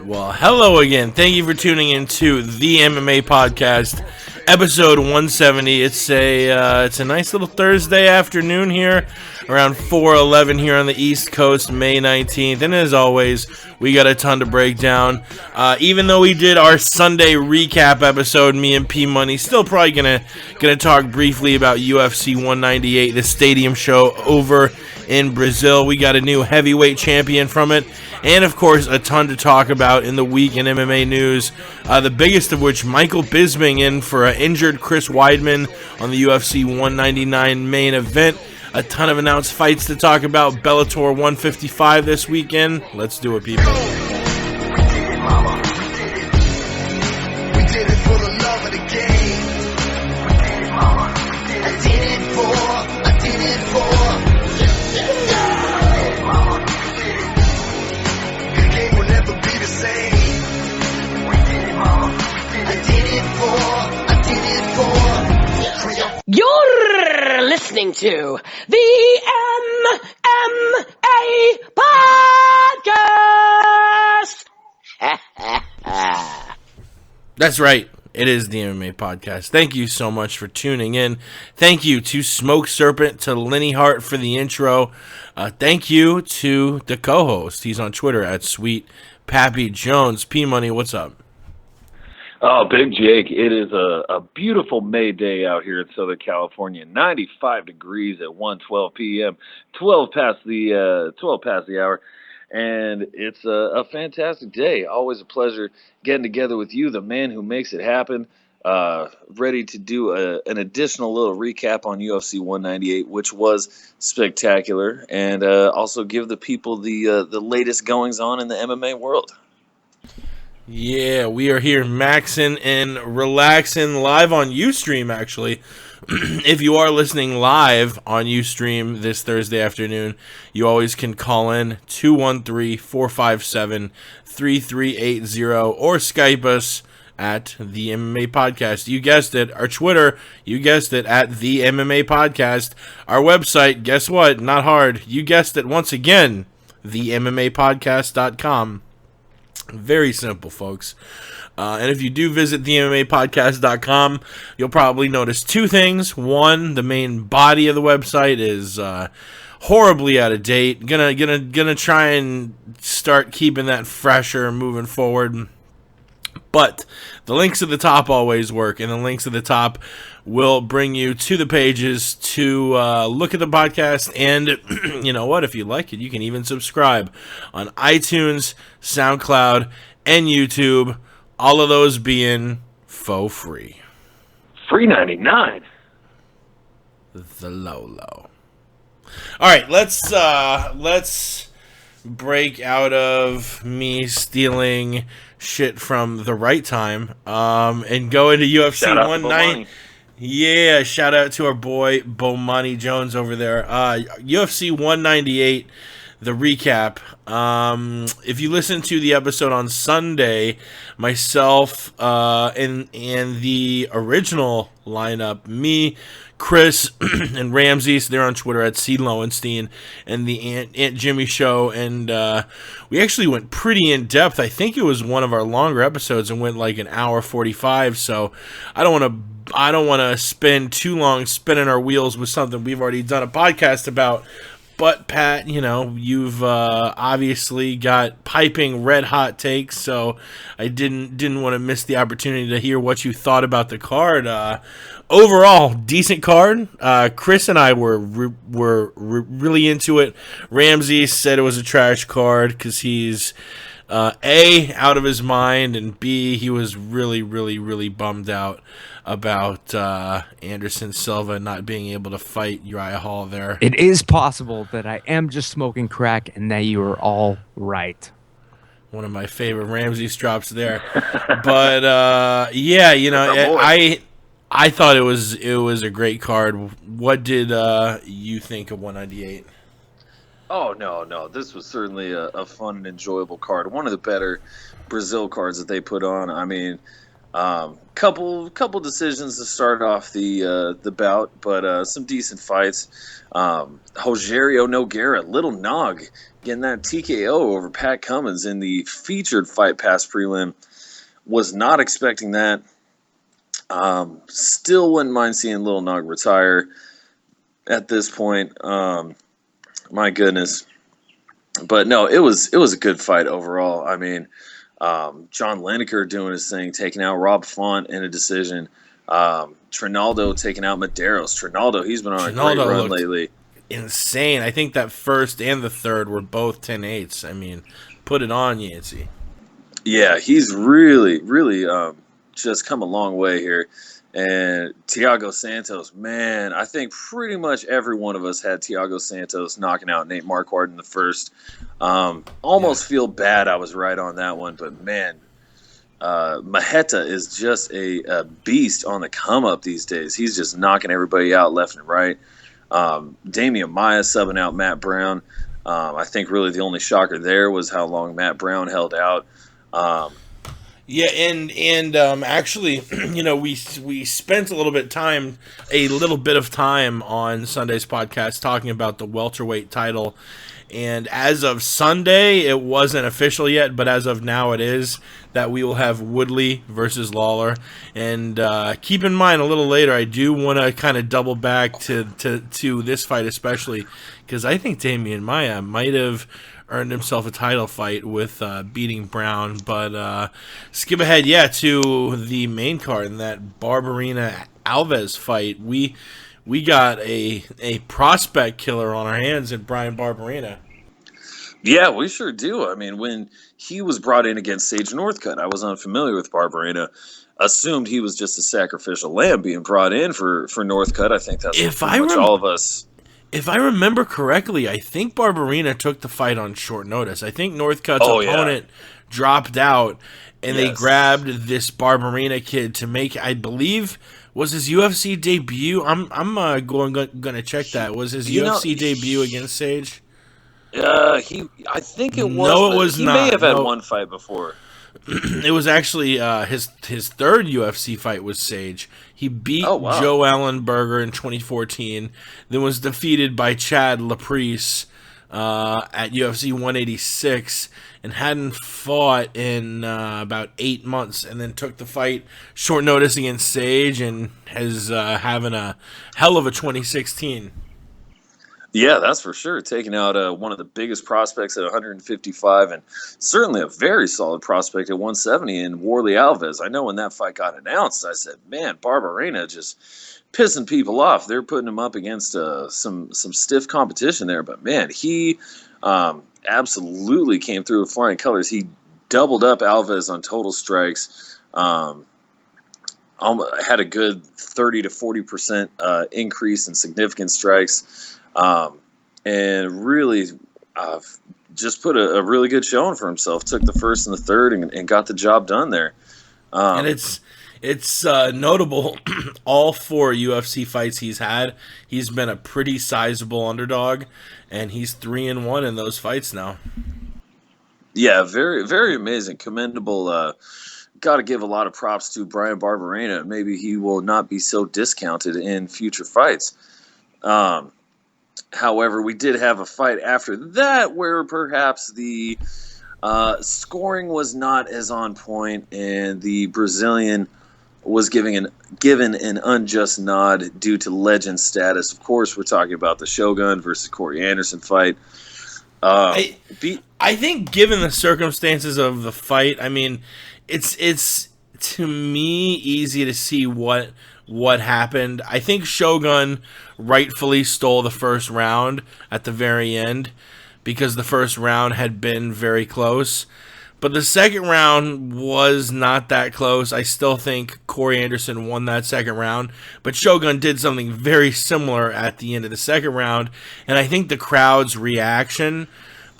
Well, hello again. Thank you for tuning in to the MMA Podcast, episode 170. It's a nice little Thursday afternoon here, around 4:11 here on the East Coast, May 19th. And as always, we got a ton to break down. Even though we did our Sunday recap episode, me and P Money still probably gonna talk briefly about UFC 198, the stadium show over in Brazil. We got a new heavyweight champion from it. And, of course, a ton to talk about in the week in MMA news. The biggest of which, Michael Bisping in for an injured Chris Weidman on the UFC 199 main event. A ton of announced fights to talk about. Bellator 155 this weekend. Let's do it, people. You're listening to the MMA Podcast! That's right. It is the MMA Podcast. Thank you so much for tuning in. Thank you to Smoke Serpent, to Lenny Hart for the intro. Thank you to the co-host. He's on Twitter at Sweet Pappy Jones. P Money, what's up? Oh, Big Jake, it is a beautiful May day out here in Southern California. 95 degrees at 1:12 p.m., 12 past the hour, and it's a fantastic day. Always a pleasure getting together with you, the man who makes it happen. Ready to do an additional little recap on UFC 198, which was spectacular, and also give the people the latest goings on in the MMA world. Yeah, we are here maxing and relaxing live on Ustream, actually. If you are listening live on Ustream this Thursday afternoon, you always can call in 213-457-3380 or Skype us at the MMA Podcast. You guessed it. Our Twitter, you guessed it, at the MMA Podcast. Our website, guess what? Not hard. You guessed it once again, themmapodcast.com. Very simple, folks. And if you do visit themmapodcast.com, you'll probably notice two things. One, the main body of the website is horribly out of date. Gonna try and start keeping that fresher moving forward. But the links at the top always work, and the links at the top will bring you to the pages to look at the podcast, and you know what? If you like it, you can even subscribe on iTunes, SoundCloud, and YouTube, all of those being faux free. Free 99. The low. All right, let's break out of me stealing shit from the right time and go into UFC 190. Yeah, shout out to our boy Bomani Jones over there. UFC 198, the recap. If you listen to the episode on Sunday, myself and the original lineup, me, Chris, and Ramsey, so they're on Twitter at C. Lowenstein, and the Aunt Jimmy Show, and we actually went pretty in depth. I think it was one of our longer episodes and went like an hour 45. So I don't want to spend too long spinning our wheels with something we've already done a podcast about. But Pat, you know, you've obviously got piping red hot takes, so I didn't want to miss the opportunity to hear what you thought about the card. Overall, decent card. Chris and I were really into it. Ramsey said it was a trash card because he's A, out of his mind, and B, he was really bummed out about Anderson Silva not being able to fight Uriah Hall there. It is possible that I am just smoking crack and that you are all right. One of my favorite Ramsey's drops there. But, yeah, you know, I thought it was a great card. What did you think of 198? Oh no, this was certainly a fun and enjoyable card. One of the better Brazil cards that they put on. I mean, couple decisions to start off the bout, but some decent fights. Rogerio Nogueira, Little Nog, getting that TKO over Pat Cummins in the featured Fight Pass prelim. Was not expecting that. Still wouldn't mind seeing Little Nog retire at this point. My goodness. But no, it was a good fight overall. I mean, John Lineker doing his thing, taking out Rob Font in a decision. Trinaldo taking out Medeiros. Trinaldo, he's been on a great run lately. Insane. I think that first and the third were both 10-8s. I mean, put it on, Yancey. Yeah, he's really just come a long way here. And Thiago Santos, man, I think pretty much every one of us had Thiago Santos knocking out Nate Marquardt in the first. Almost feel bad I was right on that one, but man, Maheta is just a beast on the come up these days. He's just knocking everybody out left and right. Damian Maia subbing out Matt Brown. I think really the only shocker there was how long Matt Brown held out. Yeah, and actually, you know, we spent a little bit of time on Sunday's podcast talking about the welterweight title, and as of Sunday, it wasn't official yet, but as of now, it is that we will have Woodley versus Lawler. And keep in mind, a little later, I do want to kind of double back to this fight, especially because I think Damian Maia might have earned himself a title fight with beating Brown. But skip ahead, to the main card in that Barberena Alves fight. We got a prospect killer on our hands in Brian Barberena. Yeah, we sure do. I mean, when he was brought in against Sage Northcutt, I was unfamiliar with Barberena. Assumed he was just a sacrificial lamb being brought in for Northcutt. I think that's pretty much all of us. If I remember correctly, I think Barberena took the fight on short notice. I think Northcutt's opponent dropped out, and they grabbed this Barberena kid to make, I believe, was his UFC debut. I'm going to check that. Was his UFC debut against Sage? I think it was. No, it was he not. He may have had one fight before. It was actually his third UFC fight was Sage. He beat Joe Ellenberger in 2014, then was defeated by Chad Laprise at UFC 186, and hadn't fought in about 8 months, and then took the fight short notice against Sage, and is having a hell of a 2016. Yeah, that's for sure. Taking out one of the biggest prospects at 155, and certainly a very solid prospect at 170 in Warley Alves. I know when that fight got announced, I said, man, Barberena just pissing people off. They're putting him up against some stiff competition there. But, man, he absolutely came through with flying colors. He doubled up Alves on total strikes. Had a good 30 to 40% increase in significant strikes. And really just put a really good showing for himself. Took the first and the third and got the job done there. And it's notable, all 4 UFC fights he's had, he's been a pretty sizable underdog, and he's 3-1 in those fights now. Yeah, very, very amazing. Commendable. Got to give a lot of props to Brian Barberena. Maybe he will not be so discounted in future fights. However, we did have a fight after that where perhaps the scoring was not as on point, and the Brazilian was given an unjust nod due to legend status. Of course, we're talking about the Shogun versus Corey Anderson fight. I think, given the circumstances of the fight, I mean, it's to me easy to see what happened. I think Shogun rightfully stole the first round at the very end because the first round had been very close. But the second round was not that close. I still think Corey Anderson won that second round. But Shogun did something very similar at the end of the second round. And I think the crowd's reaction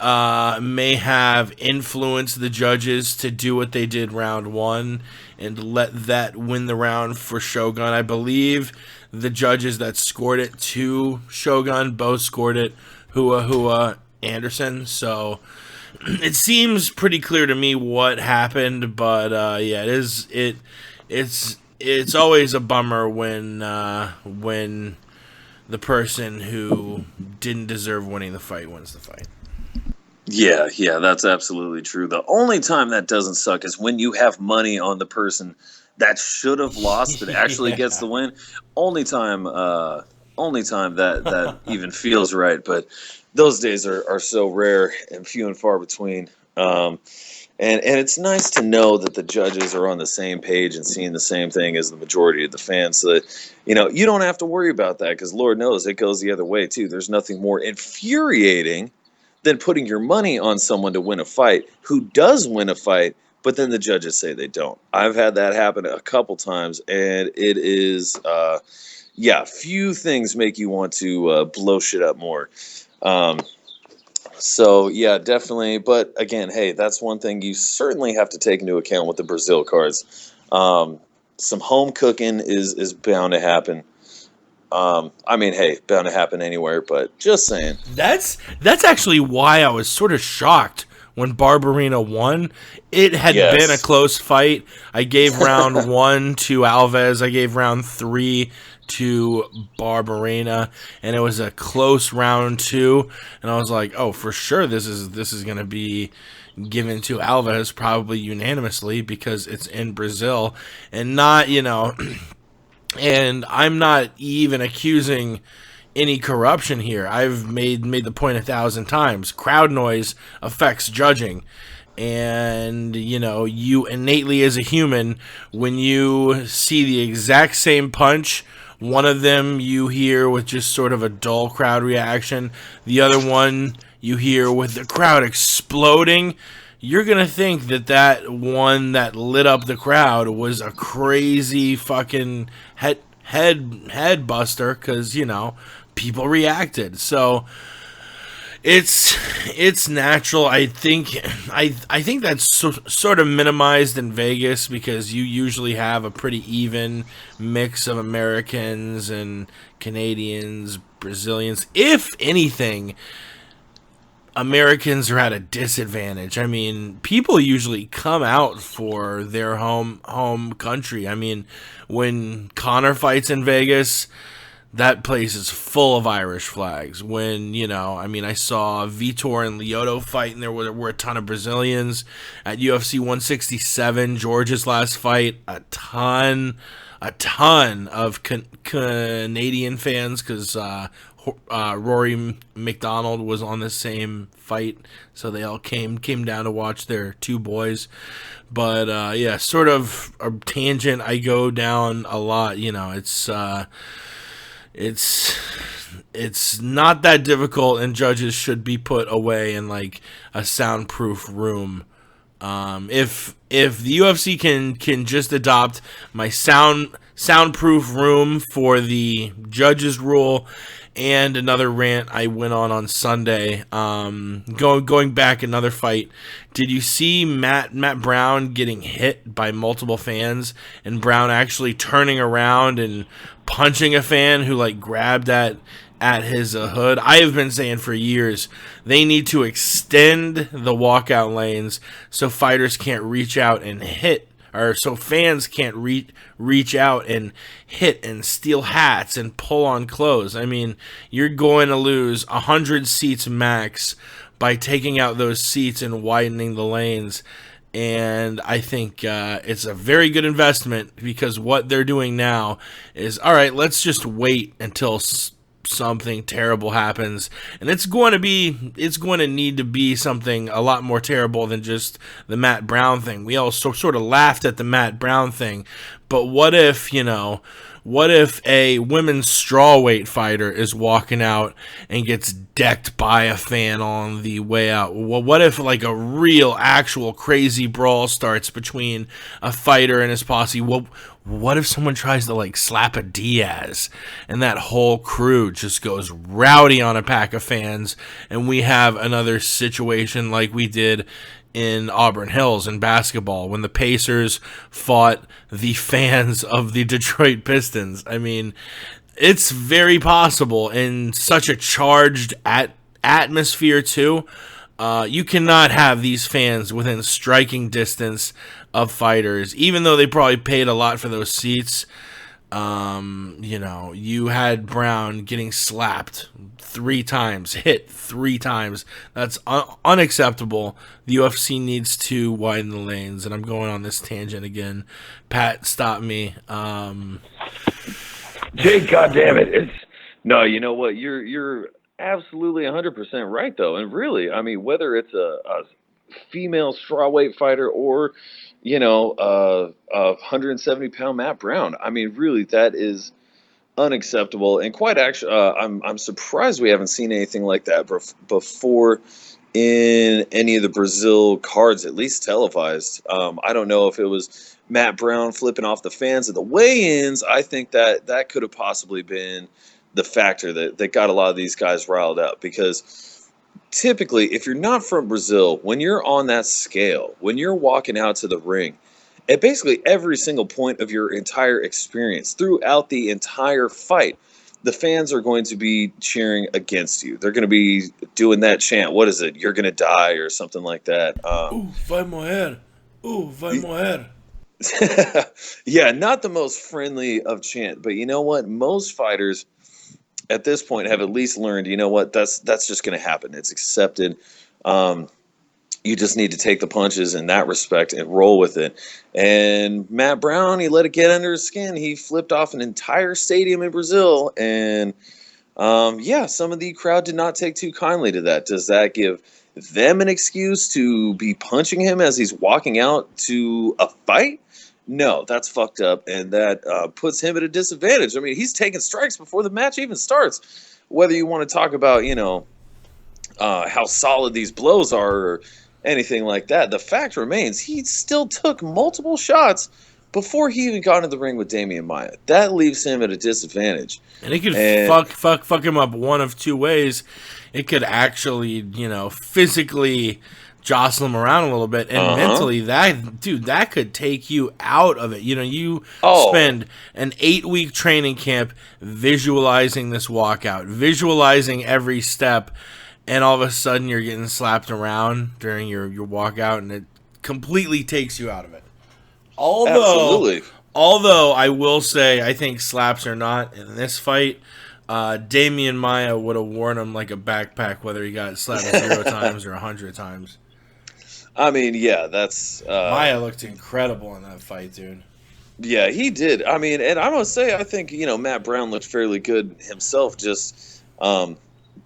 may have influenced the judges to do what they did round one and let that win the round for Shogun. I believe the judges that scored it to Shogun both scored it Hua Anderson. So it seems pretty clear to me what happened, but yeah, it's always a bummer when the person who didn't deserve winning the fight wins the fight. Yeah, that's absolutely true. The only time that doesn't suck is when you have money on the person that should have lost that actually gets the win. Only time that even feels right. But those days are so rare and few and far between. And it's nice to know that the judges are on the same page and seeing the same thing as the majority of the fans, so that you don't have to worry about that, because Lord knows it goes the other way too. There's nothing more infuriating than putting your money on someone to win a fight who does win a fight, but then the judges say they don't. I've had that happen a couple times, and it is, few things make you want to blow shit up more. So, yeah, definitely. But again, hey, that's one thing you certainly have to take into account with the Brazil cards. Some home cooking is bound to happen. Hey, bound to happen anywhere, but just saying. That's actually why I was sort of shocked when Barberena won. It had been a close fight. I gave round 1 to Alves. I gave round 3 to Barberena, and it was a close round 2. And I was like, oh, for sure, this is going to be given to Alves, probably unanimously, because it's in Brazil, and not, And I'm not even accusing any corruption here. I've made the point 1,000 times. Crowd noise affects judging. And, you innately as a human, when you see the exact same punch, one of them you hear with just sort of a dull crowd reaction, the other one you hear with the crowd exploding, you're going to think that one that lit up the crowd was a crazy fucking head buster, because, people reacted. So it's natural. I think that's sort of minimized in Vegas, because you usually have a pretty even mix of Americans and Canadians, Brazilians. If anything, Americans are at a disadvantage. I mean, people usually come out for their home country. I mean, when Conor fights in Vegas, that place is full of Irish flags. When, I saw Vitor and Lyoto fight, and there were a ton of Brazilians. At UFC 167, George's last fight, a ton of Canadian fans, because Rory McDonald was on the same fight, so they all came down to watch their two boys. But sort of a tangent I go down a lot. It's not that difficult, and judges should be put away in like a soundproof room. If the UFC can just adopt my soundproof room for the judges rule. And another rant I went on Sunday, going back another fight. Did you see Matt Brown getting hit by multiple fans, and Brown actually turning around and punching a fan who grabbed at his hood? I have been saying for years they need to extend the walkout lanes so fighters can't reach out and hit, or so fans can't reach out and hit and steal hats and pull on clothes. I mean, you're going to lose 100 seats max by taking out those seats and widening the lanes. And I think it's a very good investment, because what they're doing now is, all right, let's just wait until something terrible happens, and it's going to need to be something a lot more terrible than just the Matt Brown thing. We all sort of laughed at the Matt Brown thing, but what if what if a women's strawweight fighter is walking out and gets decked by a fan on the way out? Well, what if like a real, actual crazy brawl starts between a fighter and his posse? Well, what if someone tries to like slap a Diaz and that whole crew just goes rowdy on a pack of fans, and we have another situation like we did in Auburn Hills in basketball when the Pacers fought the fans of the Detroit Pistons? I mean, it's very possible in such a charged atmosphere too. You cannot have these fans within striking distance of fighters, even though they probably paid a lot for those seats. You had Brown getting slapped 3 times, hit 3 times. That's unacceptable. The UFC needs to widen the lanes, and I'm going on this tangent again. Pat, stop me. Jake, goddammit. No, you know what? You're absolutely 100% right, though. And really, I mean, whether it's a female strawweight fighter or, a 170-pound Matt Brown, I mean, really, that is unacceptable. And quite actually, I'm surprised we haven't seen anything like that before in any of the Brazil cards, at least televised. I don't know if it was Matt Brown flipping off the fans at the weigh-ins. I think that could have possibly been the factor that got a lot of these guys riled up, because typically, if you're not from Brazil, when you're on that scale, when you're walking out to the ring, at basically every single point of your entire experience, throughout the entire fight, the fans are going to be cheering against you. They're going to be doing that chant. What is it? You're going to die, or something like that. Vai morrer. Vai morrer. Yeah, not the most friendly of chant, but you know what? Most fighters at this point have at least learned, you know what, that's just going to happen. It's accepted. You just need to take the punches in that respect and roll with it. And Matt Brown, he let it get under his skin. He flipped off an entire stadium in Brazil. And some of the crowd did not take too kindly to that. Does that give them an excuse to be punching him as he's walking out to a fight? No, that's fucked up, and that puts him at a disadvantage. I mean, he's taking strikes before the match even starts. Whether you want to talk about, how solid these blows are or anything like that, the fact remains he still took multiple shots before he even got into the ring with Damian Maia. That leaves him at a disadvantage. And it could fuck him up one of 2 ways. It could actually, physically jostle him around a little bit, and mentally, that could take you out of it. You spend an 8-week training camp visualizing this walkout, visualizing every step, and all of a sudden you're getting slapped around during your walkout, and it completely takes you out of it. Although I will say, I think slaps or not in this fight, Damian Maia would have worn him like a backpack, whether he got slapped 0 times or 100 times. I mean, yeah, that's... Maia looked incredible in that fight, dude. Yeah, he did. I mean, and I must say, I think, Matt Brown looked fairly good himself, just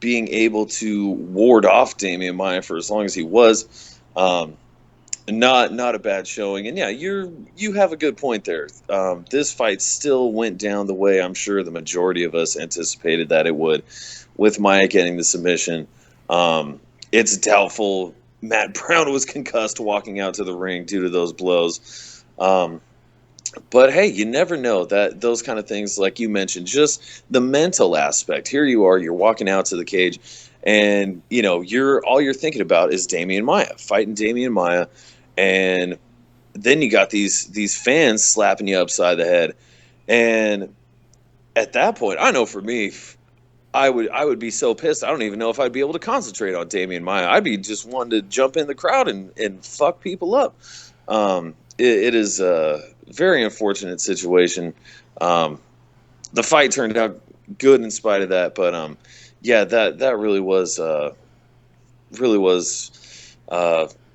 being able to ward off Damian Maia for as long as he was. Not a bad showing. And yeah, you have a good point there. This fight still went down the way I'm sure the majority of us anticipated that it would, with Maia getting the submission. It's doubtful Matt Brown was concussed walking out to the ring due to those blows. But hey, you never know, that those kind of things, like you mentioned, just the mental aspect. Here you are, you're walking out to the cage, and all you're thinking about is Damian Maia, fighting Damian Maia, and then you got these fans slapping you upside the head. And at that point, I know for me, I would be so pissed. I don't even know if I'd be able to concentrate on Damian Maia. I'd be just wanting to jump in the crowd and fuck people up. It is a very unfortunate situation. The fight turned out good in spite of that, but that really was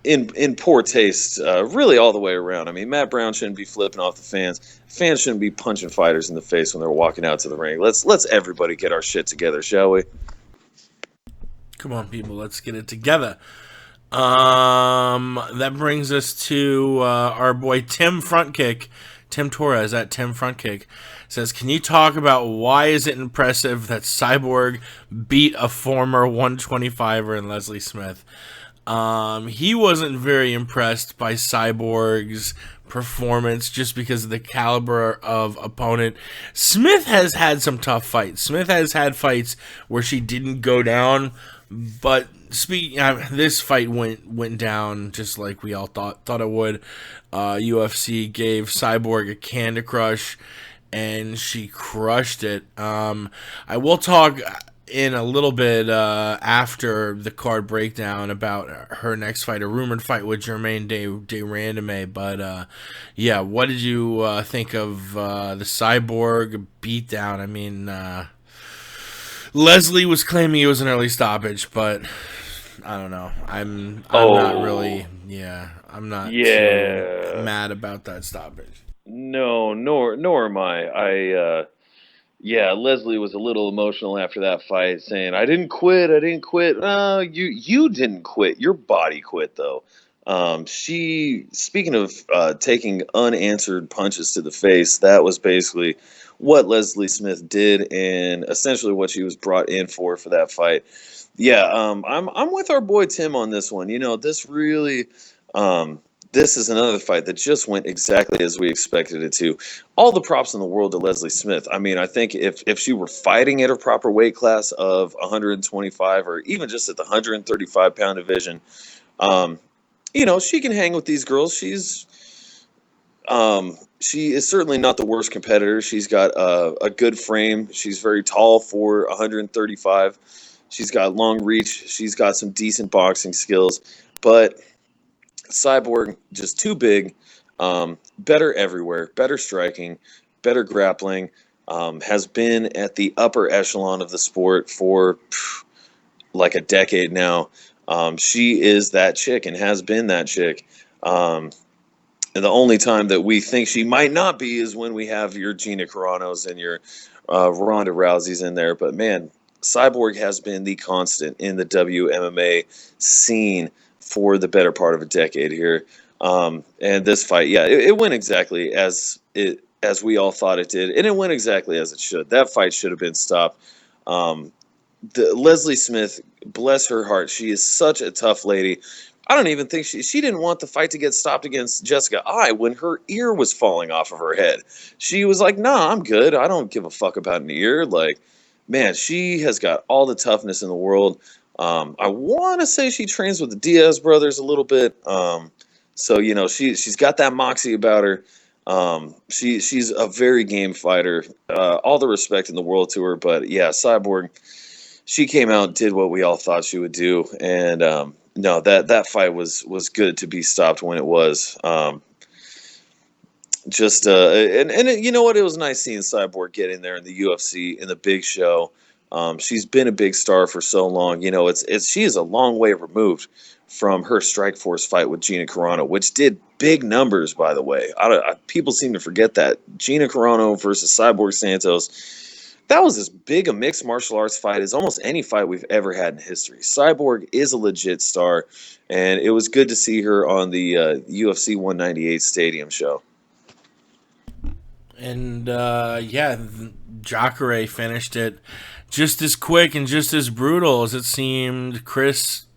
in poor taste, really all the way around. I mean, Matt Brown shouldn't be flipping off the fans. Fans shouldn't be punching fighters in the face when they're walking out to the ring. Let's everybody get our shit together, shall we? Come on, people, let's get it together. That brings us to our boy Tim Torres at Tim Frontkick. says, can you talk about why is it impressive that Cyborg beat a former 125er in Leslie Smith? He wasn't very impressed by Cyborg's performance just because of the caliber of opponent. Smith has had some tough fights. Smith has had fights where she didn't go down, but this fight went down just like we all thought it would. UFC gave Cyborg a Candy Crush, and she crushed it. I will talk in a little bit after the card breakdown about her next fight, a rumored fight with Germaine de Randamie. But yeah, what did you think of the Cyborg beatdown? I mean, Leslie was claiming it was an early stoppage, but I don't know. I'm not really. Yeah, I'm not too mad about that stoppage. No, nor am I. Yeah, Leslie was a little emotional after that fight, saying, "I didn't quit. I didn't quit." You didn't quit. Your body quit, though. Speaking of taking unanswered punches to the face, that was basically what Leslie Smith did, and essentially what she was brought in for that fight. Yeah, I'm with our boy Tim on this one. You know, this really. This is another fight that just went exactly as we expected it to. All the props in the world to Leslie Smith. I mean, I think if she were fighting at her proper weight class of 125 or even just at the 135-pound division, you know, she can hang with these girls. She is certainly not the worst competitor. She's got a good frame. She's very tall for 135. She's got long reach. She's got some decent boxing skills. But Cyborg, just too big, better everywhere, better striking, better grappling, has been at the upper echelon of the sport for like a decade now. She is that chick and has been that chick. And the only time that we think she might not be is when we have your Gina Carano's and your Ronda Rousey's in there. But man, Cyborg has been the constant in the WMMA scene for the better part of a decade here. And this fight, yeah, it went exactly as we all thought it did, and it went exactly as it should. That fight should have been stopped. Leslie Smith, bless her heart, she is such a tough lady. I don't even think she didn't want the fight to get stopped against Jessica Eye when her ear was falling off of her head. She was like, "Nah, I'm good. I don't give a fuck about an ear." Like, man, she has got all the toughness in the world. I want to say she trains with the Diaz brothers a little bit. So, you know, she's got that moxie about her. She's a very game fighter. All the respect in the world to her. But yeah, Cyborg, she came out and did what we all thought she would do. And no, that fight was good to be stopped when it was. And you know what? It was nice seeing Cyborg get in there in the UFC in the big show. She's been a big star for so long. You know, she is a long way removed from her Strikeforce fight with Gina Carano, which did big numbers, by the way. People seem to forget that. Gina Carano versus Cyborg Santos, that was as big a mixed martial arts fight as almost any fight we've ever had in history. Cyborg is a legit star, and it was good to see her on the UFC 198 Stadium show. And yeah, Jacare finished it just as quick and just as brutal as it seemed Chris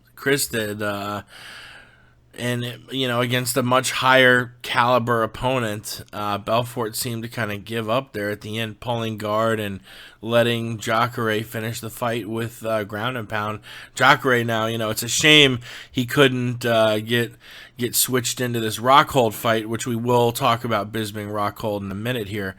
did. And, you know, against a much higher caliber opponent, Belfort seemed to kind of give up there at the end, pulling guard and letting Jacare finish the fight with ground and pound. Jacare now, you know, it's a shame he couldn't get switched into this Rockhold fight, which we will talk about Bisping Rockhold in a minute here.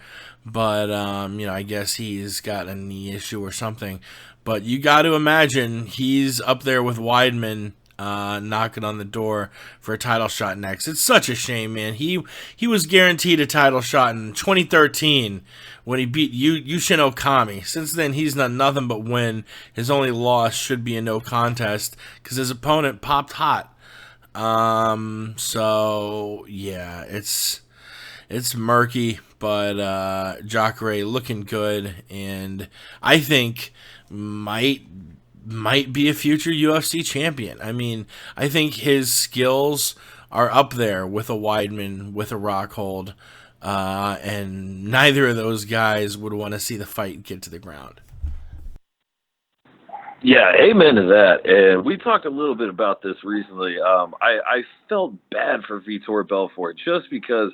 But, you know, I guess he's got a knee issue or something. But you got to imagine he's up there with Weidman, knocking on the door for a title shot next. It's such a shame, man. He was guaranteed a title shot in 2013 when he beat Yushin Okami. Since then, he's done nothing but win. His only loss should be a no contest because his opponent popped hot. So yeah, it's murky, but Jacare looking good, and I think might be a future UFC champion. I mean, I think his skills are up there with a Weidman, with a Rockhold. and neither of those guys would want to see the fight get to the ground. Yeah, amen to that. And we talked a little bit about this recently. I felt bad for Vitor Belfort just because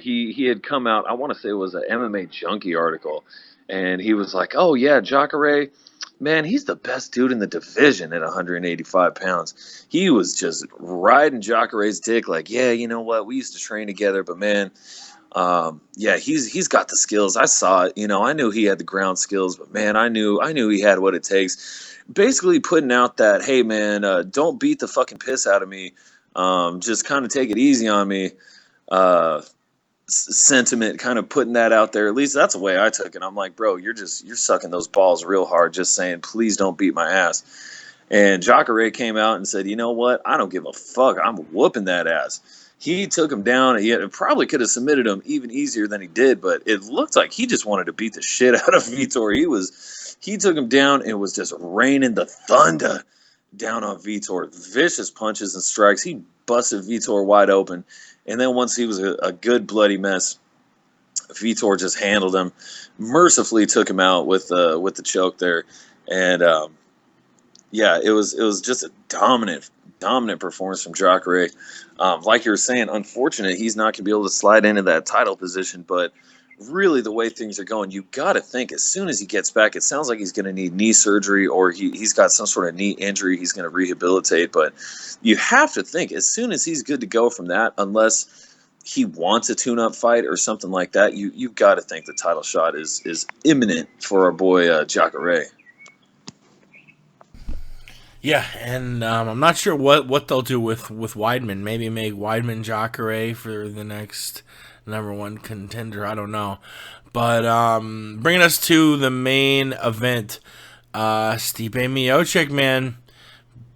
he had come out, I want to say it was an MMA Junkie article, and he was like, oh, yeah, Jacare, man, he's the best dude in the division at 185 pounds. He was just riding Jacare's dick like, yeah, you know what, we used to train together, but, man, yeah, he's got the skills. I saw it. I knew he had the ground skills, but man, I knew he had what it takes. Basically, putting out that, hey man, don't beat the fucking piss out of me. Just kind of take it easy on me. Sentiment, kind of putting that out there. At least that's the way I took it. I'm like, bro, you're sucking those balls real hard, just saying, please don't beat my ass. And Jacare came out and said, you know what? I don't give a fuck. I'm whooping that ass. He took him down. He probably could have submitted him even easier than he did, but it looked like he just wanted to beat the shit out of Vitor. He took him down and was just raining the thunder down on Vitor. Vicious punches and strikes. He busted Vitor wide open. And then once he was a good bloody mess, Vitor just handled him, mercifully took him out with the choke there. And yeah, it was just a dominant performance from Jacare. Like you were saying, unfortunate he's not going to be able to slide into that title position, but really the way things are going, you got to think as soon as he gets back, it sounds like he's going to need knee surgery or he's got some sort of knee injury he's going to rehabilitate, but you have to think as soon as he's good to go from that, unless he wants a tune-up fight or something like that, you've got to think the title shot is imminent for our boy Jacare. Yeah, and I'm not sure what they'll do with Weidman. Maybe make Weidman Jacare for the next number one contender. I don't know. But bringing us to the main event, Stipe Miocic, man,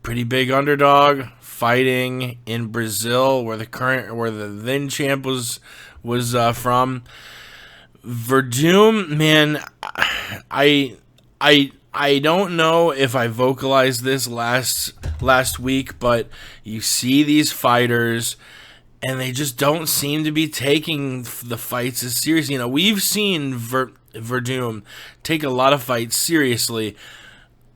pretty big underdog, fighting in Brazil, where the then champ was from. Verdum, man, I don't know if I vocalized this last week, but you see these fighters and they just don't seem to be taking the fights as seriously. We've seen Verdum take a lot of fights seriously.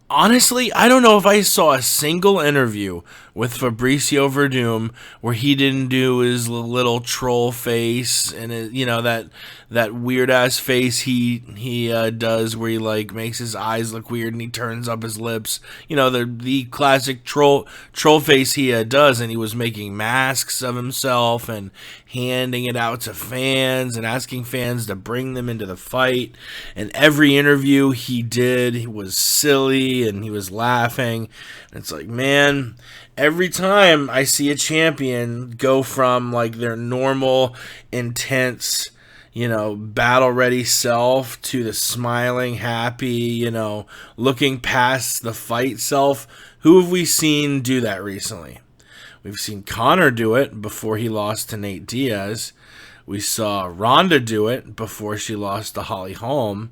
Honestly, I don't know if I saw a single interview with Fabricio Verdum where he didn't do his little troll face and that weird ass face he does where he like makes his eyes look weird and he turns up his lips. The classic troll face he does, and he was making masks of himself and handing it out to fans and asking fans to bring them into the fight. And every interview he did, he was silly and he was laughing. And it's like, man, every time I see a champion go from like their normal, intense, battle-ready self to the smiling, happy, looking past the fight self, who have we seen do that recently? We've seen Conor do it before he lost to Nate Diaz. We saw Ronda do it before she lost to Holly Holm.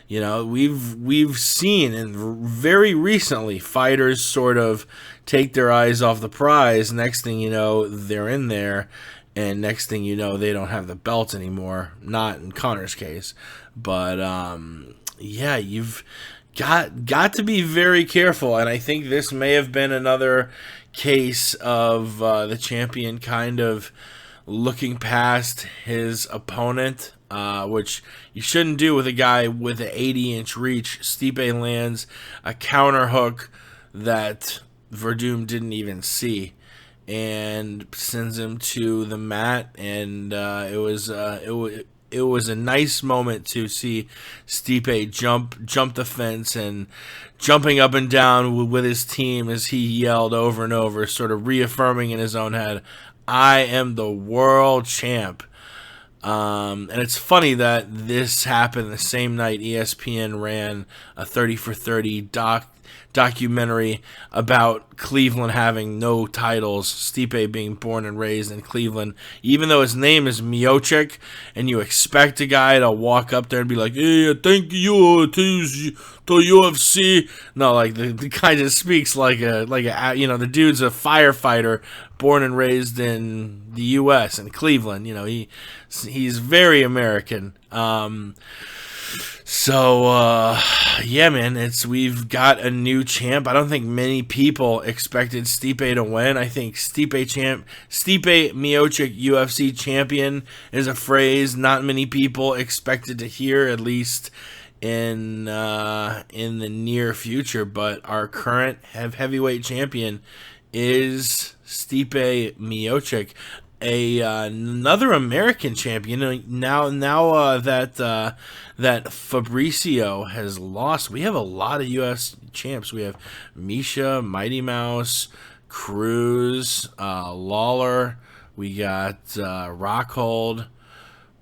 We've seen, and very recently, fighters sort of take their eyes off the prize. Next thing you know, they're in there, and next thing you know, they don't have the belt anymore. Not in Conor's case, but yeah, you've got to be very careful, and I think this may have been another case of the champion kind of looking past his opponent, which you shouldn't do with a guy with an 80-inch reach. Stipe lands a counter hook that Verdum didn't even see and sends him to the mat, and it was a nice moment to see Stipe jump the fence and jumping up and down with his team as he yelled over and over, sort of reaffirming in his own head, I am the world champ. And it's funny that this happened the same night ESPN ran a 30 for 30 documentary about Cleveland having no titles, Stipe being born and raised in Cleveland, even though his name is Miocic, and you expect a guy to walk up there and be like, hey, thank you to UFC. No, like the guy just speaks like a the dude's a firefighter born and raised in the U.S. in Cleveland. He's very American. Yeah, man, we've got a new champ. I don't think many people expected Stipe to win. I think Stipe Miocic UFC champion is a phrase not many people expected to hear, at least in the near future. But our current heavyweight champion is Stipe Miocic, another American champion. Now that Fabricio has lost, we have a lot of U.S. champs. We have Misha, Mighty Mouse, Cruz, Lawler. We got Rockhold,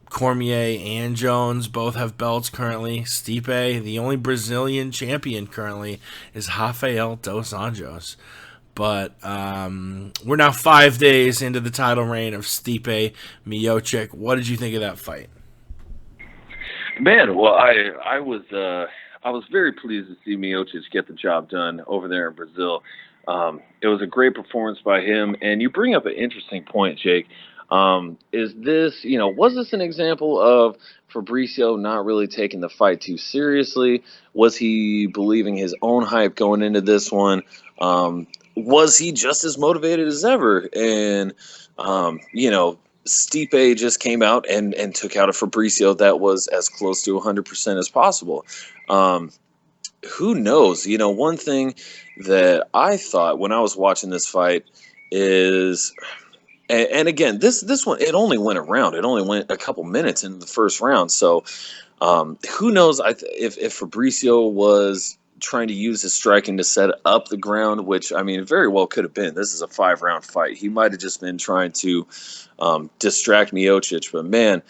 Cormier, and Jones. Both have belts currently. Stipe, the only Brazilian champion currently, is Rafael dos Anjos. But we're now 5 days into the title reign of Stipe Miocic. What did you think of that fight? Man, well, I was very pleased to see Miocic get the job done over there in Brazil. It was a great performance by him, and you bring up an interesting point, Jake. Was this an example of Fabricio not really taking the fight too seriously? Was he believing his own hype going into this one? Was he just as motivated as ever? And, Stipe just came out and took out a Fabricio that was as close to 100% as possible. Who knows? One thing that I thought when I was watching this fight is, and again, this one, it only went a round. It only went a couple minutes in the first round. So who knows if Fabricio was trying to use his striking to set up the ground, which, I mean, very well could have been. This is a 5-round fight. He might have just been trying to distract Miocic. But, man,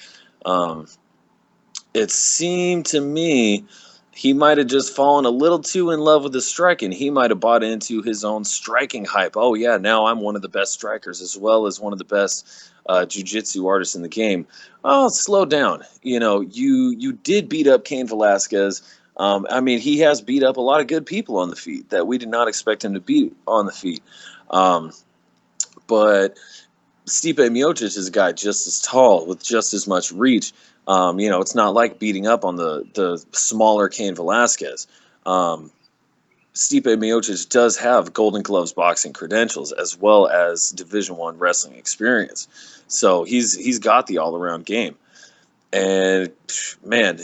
it seemed to me he might have just fallen a little too in love with his striking. He might have bought into his own striking hype. Oh, yeah, now I'm one of the best strikers as well as one of the best jiu-jitsu artists in the game. Oh, slow down. You did beat up Cain Velasquez. He has beat up a lot of good people on the feet that we did not expect him to beat on the feet. But Stipe Miocic is a guy just as tall with just as much reach. It's not like beating up on the smaller Cain Velasquez. Stipe Miocic does have Golden Gloves boxing credentials as well as Division I wrestling experience. So he's got the all-around game. And, man,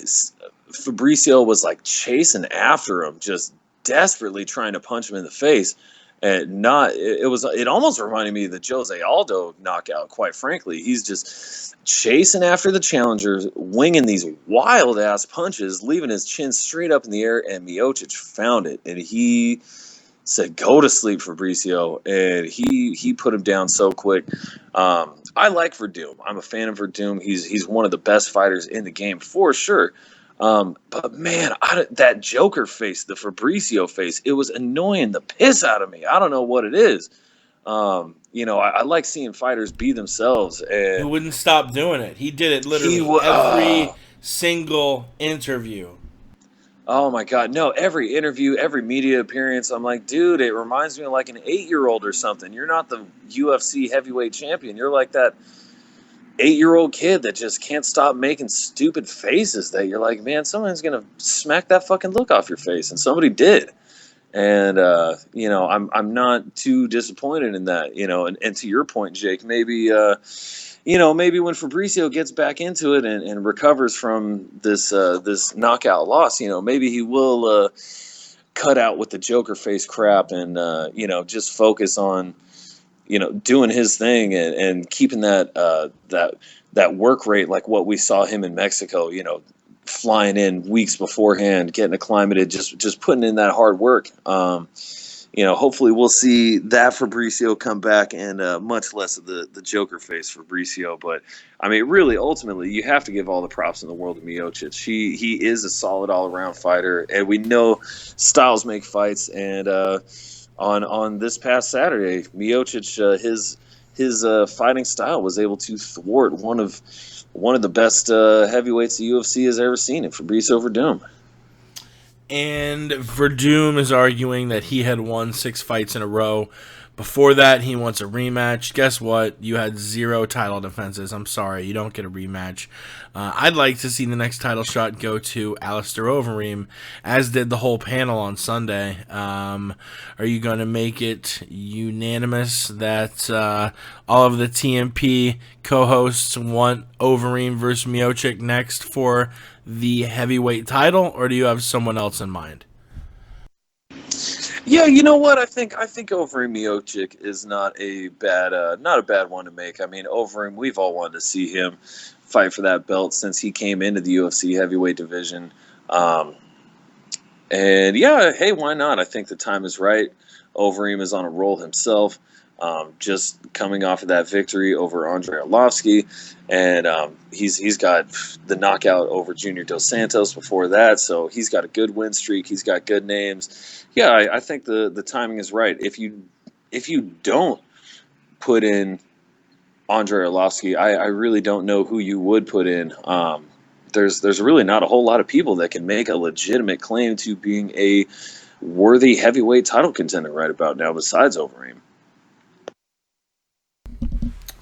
Fabricio was like chasing after him, just desperately trying to punch him in the face. And it almost reminded me of the Jose Aldo knockout, quite frankly. He's just chasing after the challenger, winging these wild ass punches, leaving his chin straight up in the air, and Miocic found it. And he said, "Go to sleep, Fabricio." And he put him down so quick. I like Verdum. I'm a fan of Verdum. He's one of the best fighters in the game for sure. But man, that Joker face, the Fabricio face, it was annoying the piss out of me. I don't know what it is. I like seeing fighters be themselves. And he wouldn't stop doing it. He did it literally every single interview. Oh my God. No, every interview, every media appearance, I'm like, dude, it reminds me of like an 8-year-old or something. You're not the UFC heavyweight champion. You're like that 8-year-old kid that just can't stop making stupid faces that you're like, man, someone's going to smack that fucking look off your face. And somebody did. And, I'm not too disappointed in that, and to your point, Jake, maybe when Fabricio gets back into it and recovers from this knockout loss, maybe he will cut out with the Joker face crap and, just focus on, doing his thing and keeping that work rate like what we saw him in Mexico, flying in weeks beforehand, getting acclimated, just putting in that hard work. hopefully we'll see that Fabricio come back and much less of the Joker face Fabricio. But I mean, really, ultimately, you have to give all the props in the world to Miocic. He is a solid all around fighter, and we know styles make fights. And on this past Saturday, Miocic his fighting style was able to thwart one of the best heavyweights the UFC has ever seen, in Fabricio Verdum. And Verdum is arguing that he had won 6 fights in a row. Before that, he wants a rematch. Guess what? You had 0 title defenses. I'm sorry, you don't get a rematch. I'd like to see the next title shot go to Alistair Overeem, as did the whole panel on Sunday. Are you going to make it unanimous that all of the TMP co-hosts want Overeem versus Miocic next for the heavyweight title, or do you have someone else in mind? Yeah, you know what? I think Overeem Miocic is not a bad one to make. I mean, Overeem, we've all wanted to see him fight for that belt since he came into the UFC heavyweight division. And yeah, hey, why not? I think the time is right. Overeem is on a roll himself, just coming off of that victory over Andrei Arlovski, and he's got the knockout over Junior Dos Santos before that, so he's got a good win streak. He's got good names. Yeah, I think the timing is right. If you don't put in Andrei Arlovski, I really don't know who you would put in. There's really not a whole lot of people that can make a legitimate claim to being a worthy heavyweight title contender right about now besides Overeem.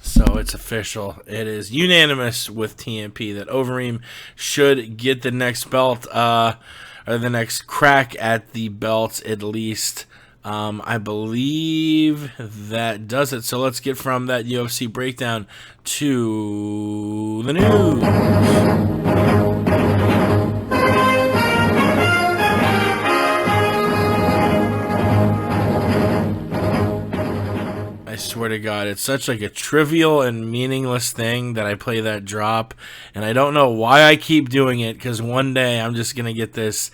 So it's official. It is unanimous with TMP that Overeem should get the next belt, or the next crack at the belt at least. I believe that does it. So let's get from that UFC breakdown to the news. I swear to God, it's such like a trivial and meaningless thing that I play that drop, and I don't know why I keep doing it, because one day I'm just going to get this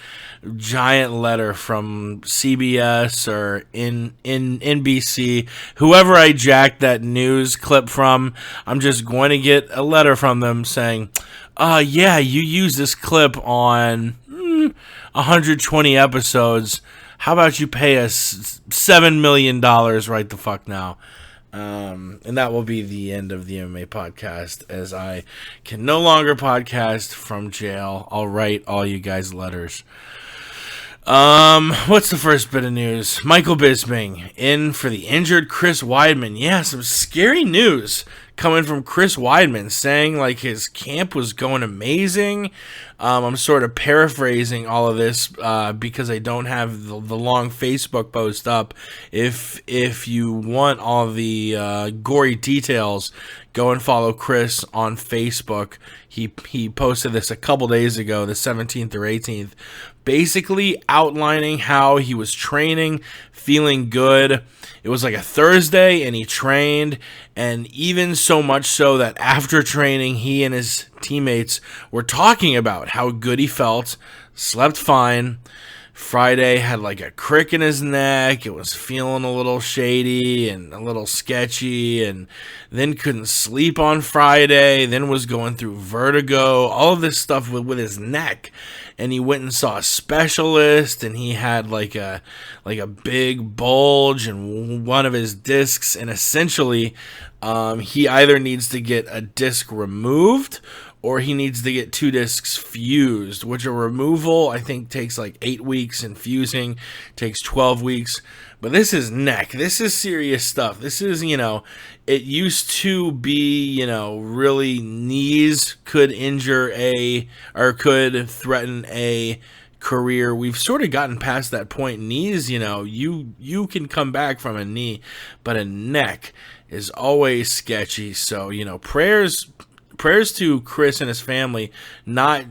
giant letter from CBS or in NBC, whoever I jacked that news clip from. I'm just going to get a letter from them saying, yeah, you use this clip on 120 episodes. How about you pay us $7 million right the fuck now? And that will be the end of the MMA podcast, as I can no longer podcast from jail. I'll write all you guys letters. What's the first bit of news? Michael Bisping in for the injured Chris Weidman. Yeah, some scary news coming from Chris Weidman, saying like his camp was going amazing. I'm sort of paraphrasing all of this because I don't have the long Facebook post up. If you want all the gory details, go and follow Chris on Facebook. He posted this a couple days ago, the 17th or 18th, basically outlining how he was training, feeling good. It was like a Thursday, and he trained, and even so much so that after training, he and his teammates were talking about how good he felt, slept fine. Friday had like a crick in his neck. It was feeling a little shady and a little sketchy, and then couldn't sleep on Friday, then was going through vertigo, all of this stuff with his neck. And he went and saw a specialist, and he had like a big bulge in one of his discs, and essentially he either needs to get a disc removed or he needs to get 2 discs fused, which a removal I think takes like 8 weeks, and fusing takes 12 weeks. But this is neck. This is serious stuff. This is, it used to be, really knees could could threaten a career. We've sort of gotten past that point. Knees, you can come back from a knee, but a neck is always sketchy. So, prayers to Chris and his family, not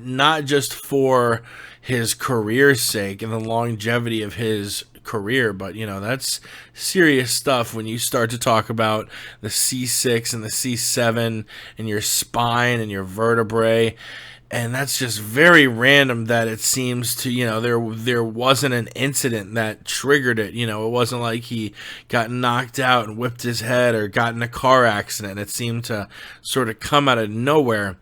just for his career's sake and the longevity of his career, but that's serious stuff when you start to talk about the C6 and the C7 and your spine and your vertebrae. And that's just very random that it seems to, there wasn't an incident that triggered it. It wasn't like he got knocked out and whipped his head or got in a car accident. It seemed to sort of come out of nowhere.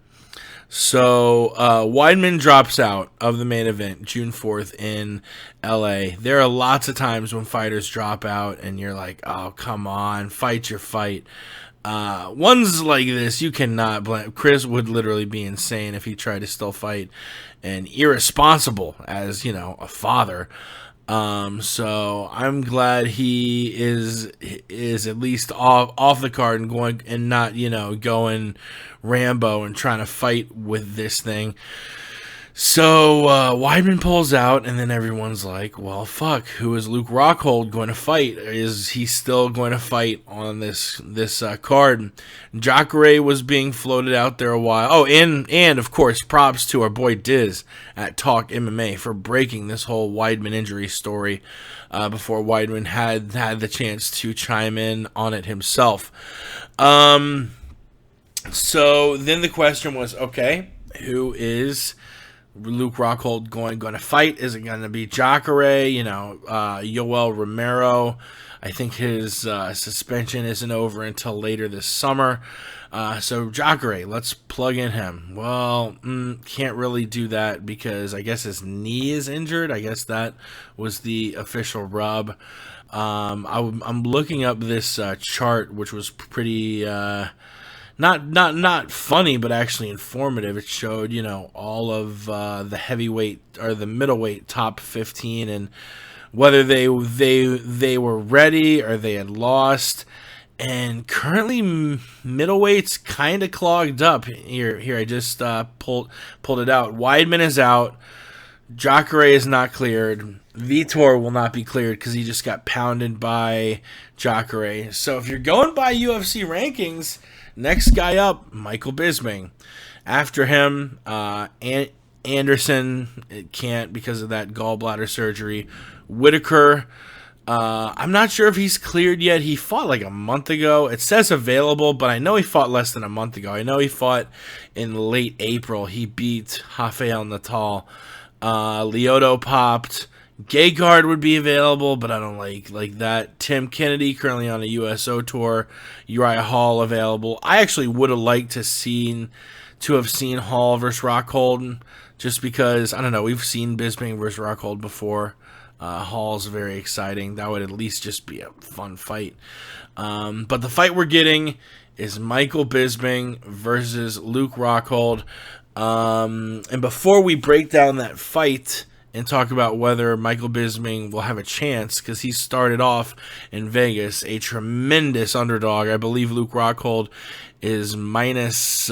So Weidman drops out of the main event June 4th in LA. There are lots of times when fighters drop out and you're like, oh, come on, fight your fight. Ones like this, you cannot blame. Chris would literally be insane if he tried to still fight, and irresponsible as, a father. So I'm glad he is at least off the card and going and not, going Rambo and trying to fight with this thing. So Weidman pulls out, and then everyone's like, well, fuck, who is Luke Rockhold going to fight? Is he still going to fight on this card? Jacare was being floated out there a while. Oh, and of course, props to our boy Diz at Talk MMA for breaking this whole Weidman injury story before Weidman had the chance to chime in on it himself. So then the question was, okay, who is Luke Rockhold going to fight? Is it going to be Jacare? Yoel Romero. I think his suspension isn't over until later this summer. So Jacare, let's plug in him. Well, can't really do that because I guess his knee is injured. I guess that was the official rub. I'm looking up this chart, which was pretty... Not funny, but actually informative. It showed, all of the heavyweight or the middleweight top 15 and whether they were ready or they had lost. And currently, middleweight's kind of clogged up. Here, I just pulled it out. Weidman is out. Jacare is not cleared. Vitor will not be cleared because he just got pounded by Jacare. So if you're going by UFC rankings, next guy up, Michael Bisping. After him, Anderson, it can't because of that gallbladder surgery. Whitaker, I'm not sure if he's cleared yet. He fought like a month ago. It says available, but I know he fought less than a month ago. I know he fought in late April. He beat Rafael Natal. Lyoto popped. Gegard would be available, but I don't like that. Tim Kennedy, currently on a USO tour. Uriah Hall available. I actually would have liked to have seen Hall versus Rockhold, just because, I don't know, we've seen Bisping versus Rockhold before. Hall's very exciting. That would at least just be a fun fight. But the fight we're getting is Michael Bisping versus Luke Rockhold. And before we break down that fight and talk about whether Michael Bisping will have a chance, because he started off in Vegas, a tremendous underdog. I believe Luke Rockhold is minus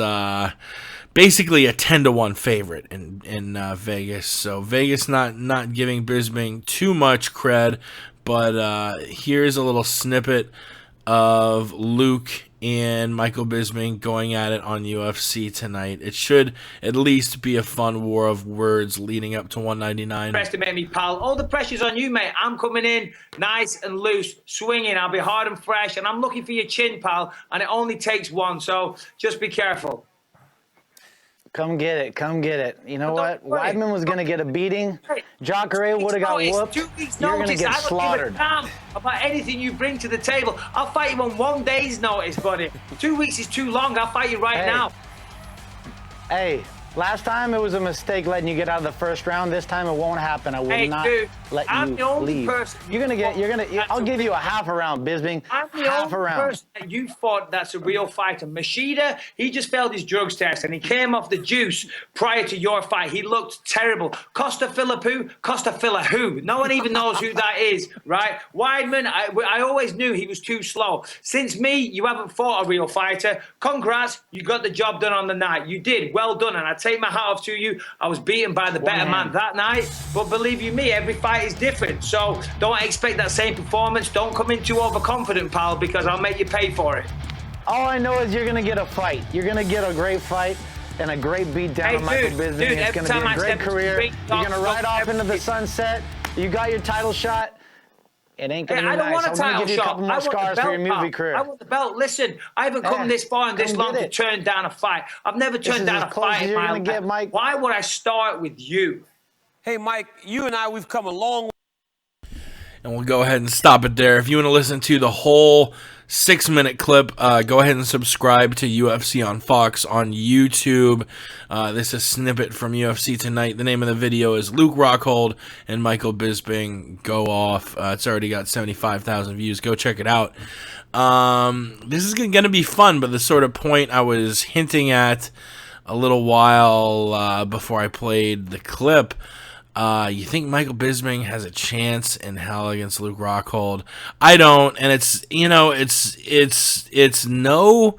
basically a 10-1 favorite in Vegas. So Vegas not giving Bisping too much cred, but here's a little snippet of Luke and Michael Bisping going at it on UFC tonight. It should at least be a fun war of words leading up to 199. Underestimate me, pal. All the pressure's on you, mate. I'm coming in nice and loose, swinging. I'll be hard and fresh, and I'm looking for your chin, pal, and it only takes one, so just be careful. Come get it. Come get it. You know what? Weidman was going to get a beating. Jacare would have got whooped. 2 weeks You're going to notice. get I don't slaughtered. give a damn about anything you bring to the table. I'll fight you on 1 day's notice, buddy. 2 weeks is too long. I'll fight you right now. Hey, last time it was a mistake letting you get out of the first round. This time it won't happen. I will not let you leave. I'll give you a half a round, Bisping. I'm the only person that you fought that's a real fighter. Machida, he just failed his drugs test and he came off the juice prior to your fight. He looked terrible. Costa who? No one even knows who that is, right? Weidman, I always knew he was too slow. Since me, you haven't fought a real fighter. Congrats, you got the job done on the night. You did, well done, and I take my hat off to you. I was beaten by the better man that night, but believe you me, every fight is different. So don't expect that same performance. Don't come in too overconfident, pal, because I'll make you pay for it. All I know is you're going to get a fight. You're going to get a great fight and a great beat down on Michael Bisping. It's going to be a great career. You're going to ride off into the sunset. You got your title shot. It ain't gonna be I don't nice. want a I'm gonna title give you a shot. couple I more want the scars for your belt, movie pal. career. I want the belt. Listen, I haven't come this far and this come long get to it. turn down a fight. I've never This turned is down as a close fight as in you're my gonna life. get, Mike. Why would I start with you? Hey, Mike, you and I, we've come a long way. And we'll go ahead and stop it there. If you want to listen to the whole 6-minute clip, go ahead and subscribe to UFC on Fox on YouTube. This is a snippet from UFC Tonight. The name of the video is Luke Rockhold and Michael Bisping Go Off. It's already got 75,000 views. Go check it out. This is going to be fun, but the sort of point I was hinting at a little while before I played the clip. You think Michael Bisping has a chance in hell against Luke Rockhold? I don't, and it's no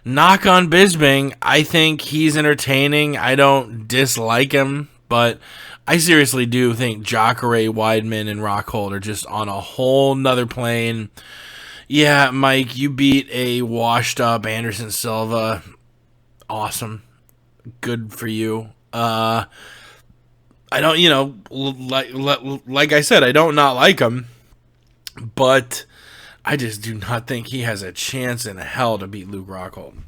knock on Bisping. I think he's entertaining. I don't dislike him, but I seriously do think Jacare, Weidman, and Rockhold are just on a whole nother plane. Yeah, Mike, you beat a washed up Anderson Silva. Awesome. Good for you. I don't, like I said, I don't not like him, but I just do not think he has a chance in hell to beat Luke Rockhold.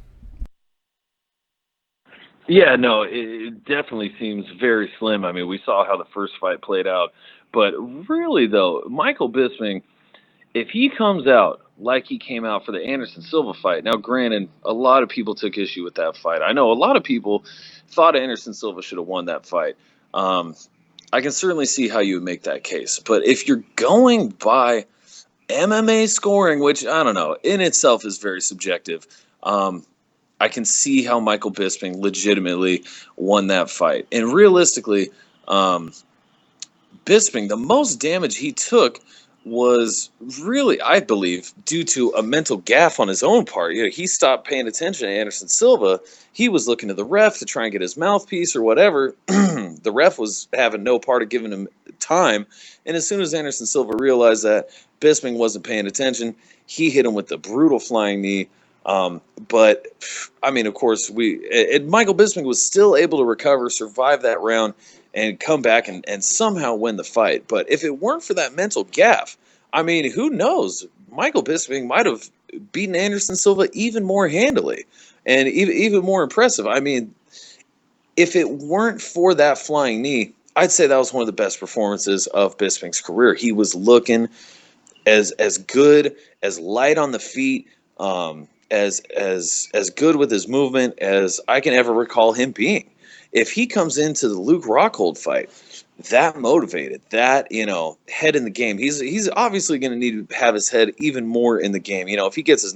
Yeah, no, it definitely seems very slim. I mean, we saw how the first fight played out, but really, though, Michael Bisping, if he comes out like he came out for the Anderson Silva fight, now granted, a lot of people took issue with that fight. I know a lot of people thought Anderson Silva should have won that fight. I can certainly see how you would make that case. But if you're going by MMA scoring, which I don't know, in itself is very subjective, I can see how Michael Bisping legitimately won that fight. And realistically, Bisping, the most damage he took was really, I believe, due to a mental gaffe on his own part. He stopped paying attention to Anderson Silva. He was looking to the ref to try and get his mouthpiece or whatever. The ref was having no part of giving him time. And as soon as Anderson Silva realized that Bisping wasn't paying attention, he hit him with the brutal flying knee. But, I mean, of course, Michael Bisping was still able to recover, survive that round, and come back and somehow win the fight. But if it weren't for that mental gaffe, I mean, who knows? Michael Bisping might have beaten Anderson Silva even more handily and even more impressive. I mean, if it weren't for that flying knee, I'd say that was one of the best performances of Bisping's career. He was looking as good, as light on the feet, as good with his movement as I can ever recall him being. If he comes into the Luke Rockhold fight that motivated, that, head in the game, he's obviously going to need to have his head even more in the game. If he gets his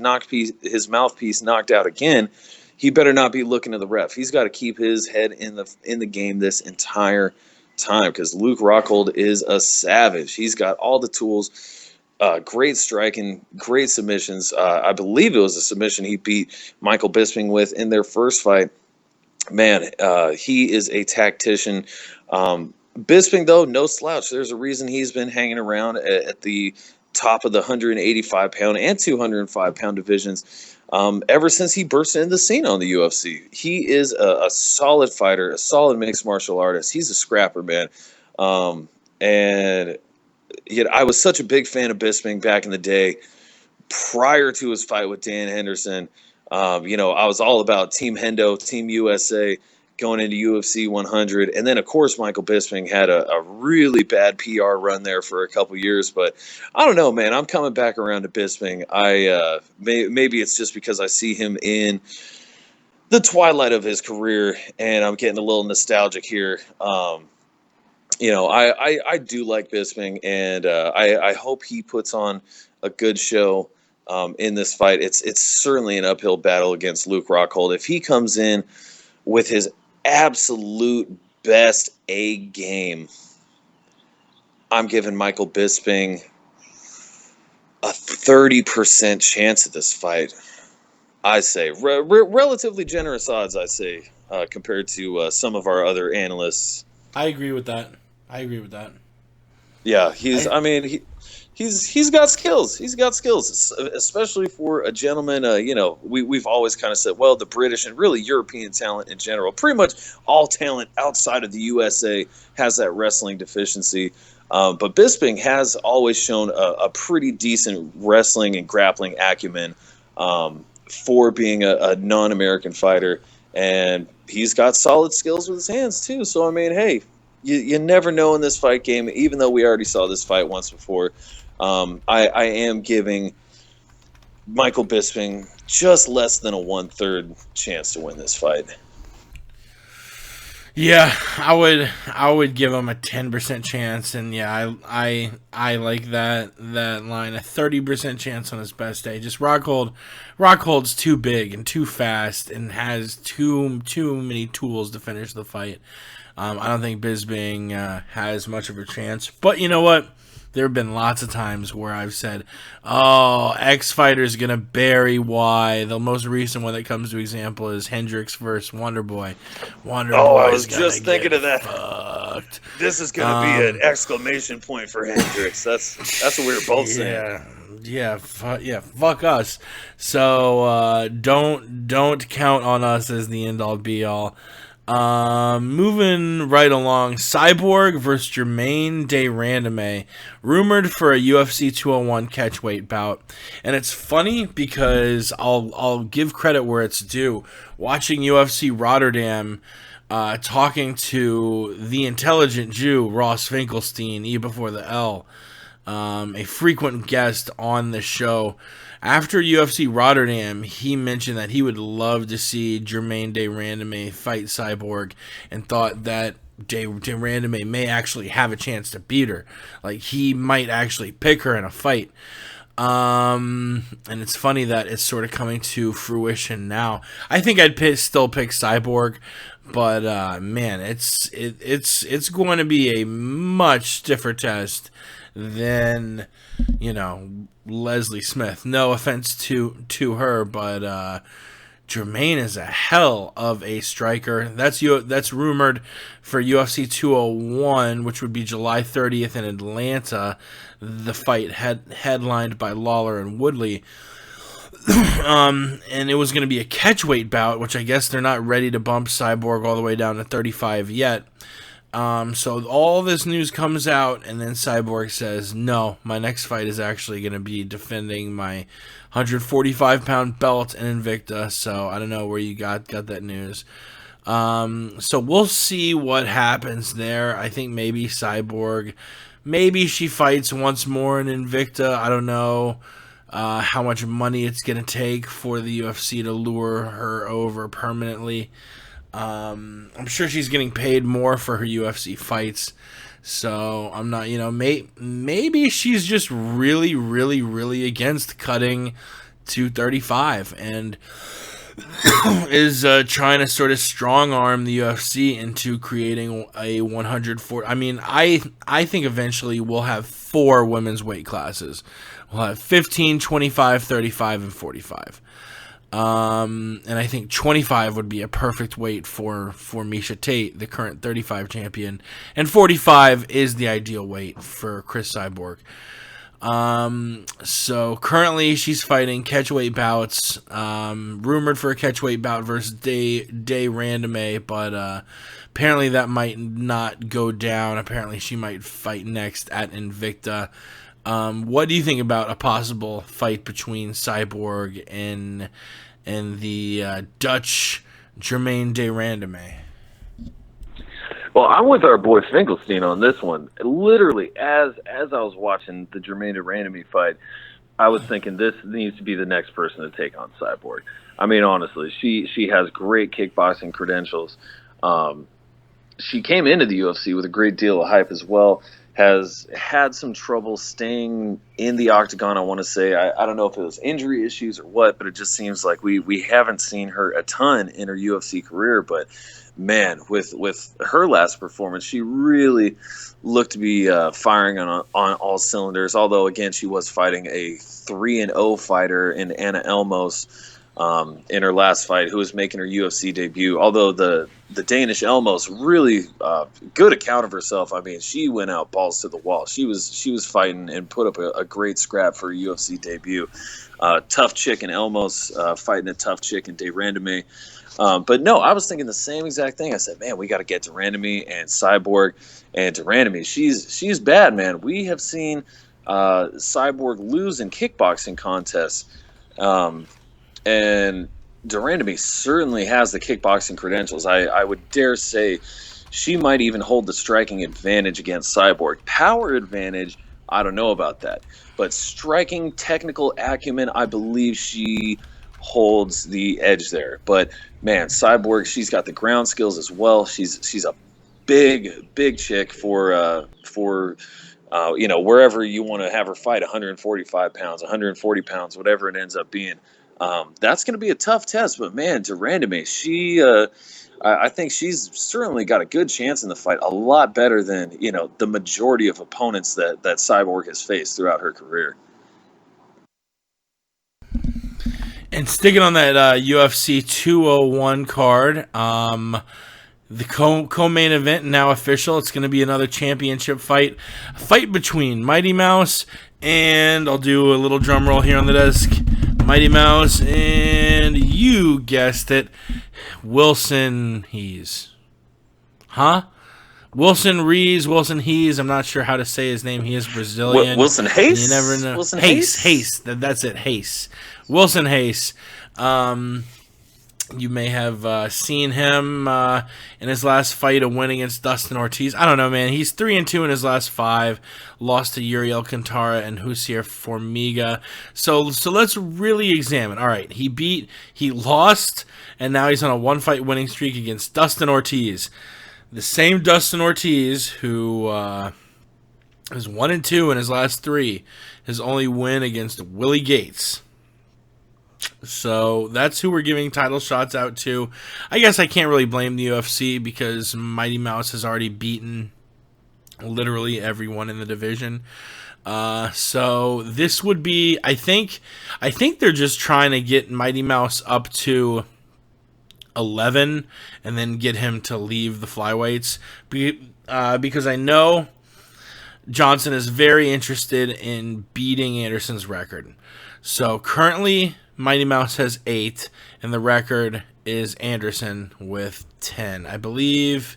mouthpiece knocked out again, he better not be looking to the ref. He's got to keep his head in the game this entire time, because Luke Rockhold is a savage. He's got all the tools. Great striking, great submissions. I believe it was a submission he beat Michael Bisping with in their first fight. Man, he is a tactician. Bisping, though, no slouch. There's a reason he's been hanging around at the top of the 185-pound and 205-pound divisions ever since he burst into the scene on the UFC. He is a solid fighter, a solid mixed martial artist. He's a scrapper, man. And I was such a big fan of Bisping back in the day, prior to his fight with Dan Henderson. I was all about Team Hendo, Team USA, going into UFC 100. And then, of course, Michael Bisping had a really bad PR run there for a couple years. But I don't know, man. I'm coming back around to Bisping. Maybe it's just because I see him in the twilight of his career, and I'm getting a little nostalgic here. I do like Bisping, and I hope he puts on a good show in this fight. It's certainly an uphill battle against Luke Rockhold. If he comes in with his absolute best A game, I'm giving Michael Bisping a 30% chance at this fight. I say relatively generous odds, I say, compared to some of our other analysts. I agree with that. Yeah, he's got skills. He's got skills, especially for a gentleman. We've always kind of said, well, the British and really European talent in general, pretty much all talent outside of the USA has that wrestling deficiency. But Bisping has always shown a pretty decent wrestling and grappling acumen for being a non-American fighter, and he's got solid skills with his hands too. So I mean, hey, you never know in this fight game. Even though we already saw this fight once before, I am giving Michael Bisping just less than a 1/3 chance to win this fight. Yeah, I would give him a 10% chance, and yeah, I like that line, a 30% chance on his best day. Just Rockhold's too big and too fast and has too many tools to finish the fight. I don't think Bisping has much of a chance, but you know what? There have been lots of times where I've said, oh, X fighter's going to bury Y. The most recent one that comes to example is Hendricks versus Wonderboy. I was just thinking of that. Fucked. This is going to be an exclamation point for Hendricks. That's what we were both saying. Yeah, fuck us. So don't count on us as the end-all be-all. Moving right along, Cyborg versus Germaine de Randamie, rumored for a UFC 201 catchweight bout. And it's funny because I'll give credit where it's due. Watching UFC Rotterdam, talking to the intelligent Jew Ross Finkelstein, E before the L, a frequent guest on the show. After UFC Rotterdam, he mentioned that he would love to see Germaine de Randamie fight Cyborg and thought that de Randamie may actually have a chance to beat her. Like, he might actually pick her in a fight. And it's funny that it's sort of coming to fruition now. I think I'd still pick Cyborg, but man, it's going to be a much stiffer test than, you know, Leslie Smith. No offense to her, but Germaine is a hell of a striker. That's rumored for UFC 201, which would be July 30th in Atlanta. The fight headlined by Lawler and Woodley. And it was going to be a catchweight bout, which I guess they're not ready to bump Cyborg all the way down to 35 yet. So all this news comes out, and then Cyborg says, no, my next fight is actually going to be defending my 145-pound belt in Invicta. So I don't know where you got that news. So we'll see what happens there. I think maybe Cyborg, maybe she fights once more in Invicta. I don't know how much money it's going to take for the UFC to lure her over permanently. I'm sure she's getting paid more for her UFC fights, so I'm not, maybe she's just really, really, really against cutting to 35 and is trying to sort of strong arm the UFC into creating a 104. I mean, I think eventually we'll have 4 women's weight classes. We'll have 15, 25, 35, and 45. And I think 25 would be a perfect weight for Miesha Tate, the current 35 champion, and 45 is the ideal weight for Chris Cyborg. So currently she's fighting catchweight bouts, rumored for a catchweight bout versus de Randamie, but apparently that might not go down. Apparently she might fight next at Invicta. What do you think about a possible fight between Cyborg and the Dutch Germaine de Randamie? Well, I'm with our boy Finkelstein on this one. Literally, as I was watching the Germaine de Randamie fight, I was thinking this needs to be the next person to take on Cyborg. I mean, honestly, she has great kickboxing credentials. She came into the UFC with a great deal of hype as well. Has had some trouble staying in the octagon, I want to say. I don't know if it was injury issues or what, but it just seems like we haven't seen her a ton in her UFC career. But, man, with her last performance, she really looked to be firing on all cylinders, although, again, she was fighting a 3-0 fighter in Anna Elmos in her last fight, who was making her UFC debut. Although the Danish Elmos really good account of herself. I mean, she went out balls to the wall. She was fighting and put up a great scrap for a UFC debut. Tough chick in Elmos fighting a tough chick in de Randamie. But no, I was thinking the same exact thing. I said, man, we got to get Durandamy and Cyborg. And Durandamy, she's bad, man. We have seen Cyborg lose in kickboxing contests. And Durandamy certainly has the kickboxing credentials. I would dare say she might even hold the striking advantage against Cyborg. Power advantage, I don't know about that. But striking technical acumen, I believe she holds the edge there. But man, Cyborg, she's got the ground skills as well. She's a big chick for wherever you want to have her fight, 145 pounds, 140 pounds, whatever it ends up being. That's going to be a tough test, but man, Durandamy, I think she's certainly got a good chance in the fight, a lot better than the majority of opponents that Cyborg has faced throughout her career. And sticking on that UFC 201 card, the co-main event now official. It's going to be another championship fight between Mighty Mouse and I'll do a little drum roll here on the desk. Mighty Mouse and you guessed it, Wilson Hees. Wilson Hees. I'm not sure how to say his name. He is Brazilian. Wilson Hayes? You never know. Wilson Hayes. That's it. Hayes. Wilson Hayes. You may have seen him in his last fight, a win against Dustin Ortiz. I don't know, man. He's 3-2 in his last 5. Lost to Yuri Alcantara and Husier Formiga. So let's really examine. All right, he lost, and now he's on a 1-fight winning streak against Dustin Ortiz. The same Dustin Ortiz who is 1-2 in his last 3. His only win against Willie Gates. So that's who we're giving title shots out to. I guess I can't really blame the UFC because Mighty Mouse has already beaten literally everyone in the division. So this would be, I think they're just trying to get Mighty Mouse up to 11 and then get him to leave the flyweights because I know Johnson is very interested in beating Anderson's record. So currently Mighty Mouse has 8, and the record is Anderson with 10. I believe,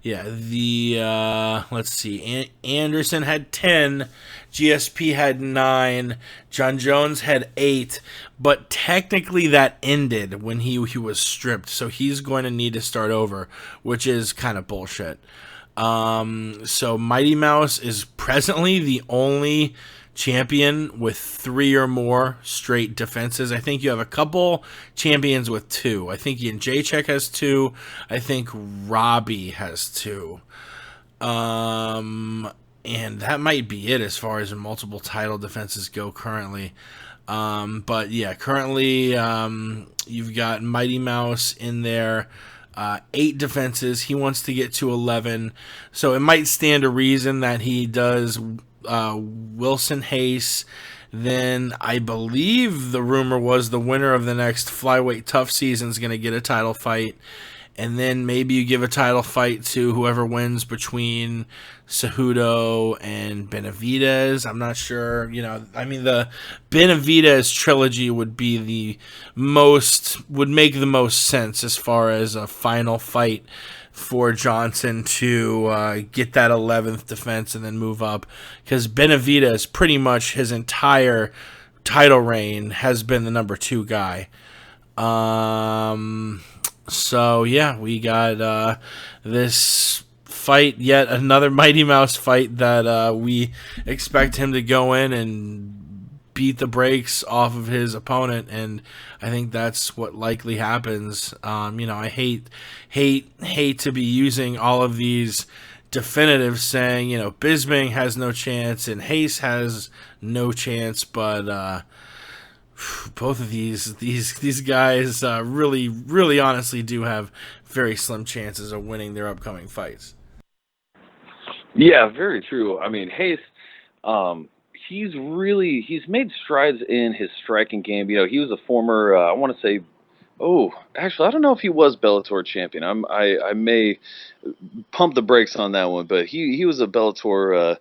let's see, Anderson had 10, GSP had 9, John Jones had 8, but technically that ended when he was stripped, so he's going to need to start over, which is kind of bullshit. So Mighty Mouse is presently the only champion with 3 or more straight defenses. I think you have a couple champions with 2. I think Ian Jacek has 2. I think Robbie has 2. And that might be it as far as multiple title defenses go currently. But yeah, currently you've got Mighty Mouse in there. 8 defenses. He wants to get to 11. So it might stand to reason that he does Wilson Hayes. Then I believe the rumor was the winner of the next flyweight tough season is going to get a title fight. And then maybe you give a title fight to whoever wins between Cejudo and Benavidez. I'm not sure. The Benavidez trilogy would make the most sense as far as a final fight for Johnson to get that 11th defense and then move up. Because Benavidez, pretty much his entire title reign, has been the number 2 guy. So, yeah, we got this fight, yet another Mighty Mouse fight that we expect him to go in and beat the brakes off of his opponent, and I think that's what likely happens. I hate to be using all of these definitives saying, Bisping has no chance and Hayes has no chance, but both of these guys really honestly do have very slim chances of winning their upcoming fights. Yeah, very true. I mean, Hayes, he's made strides in his striking game. He was a former, I want to say, actually, I don't know if he was Bellator champion. I may pump the brakes on that one, but he was a Bellator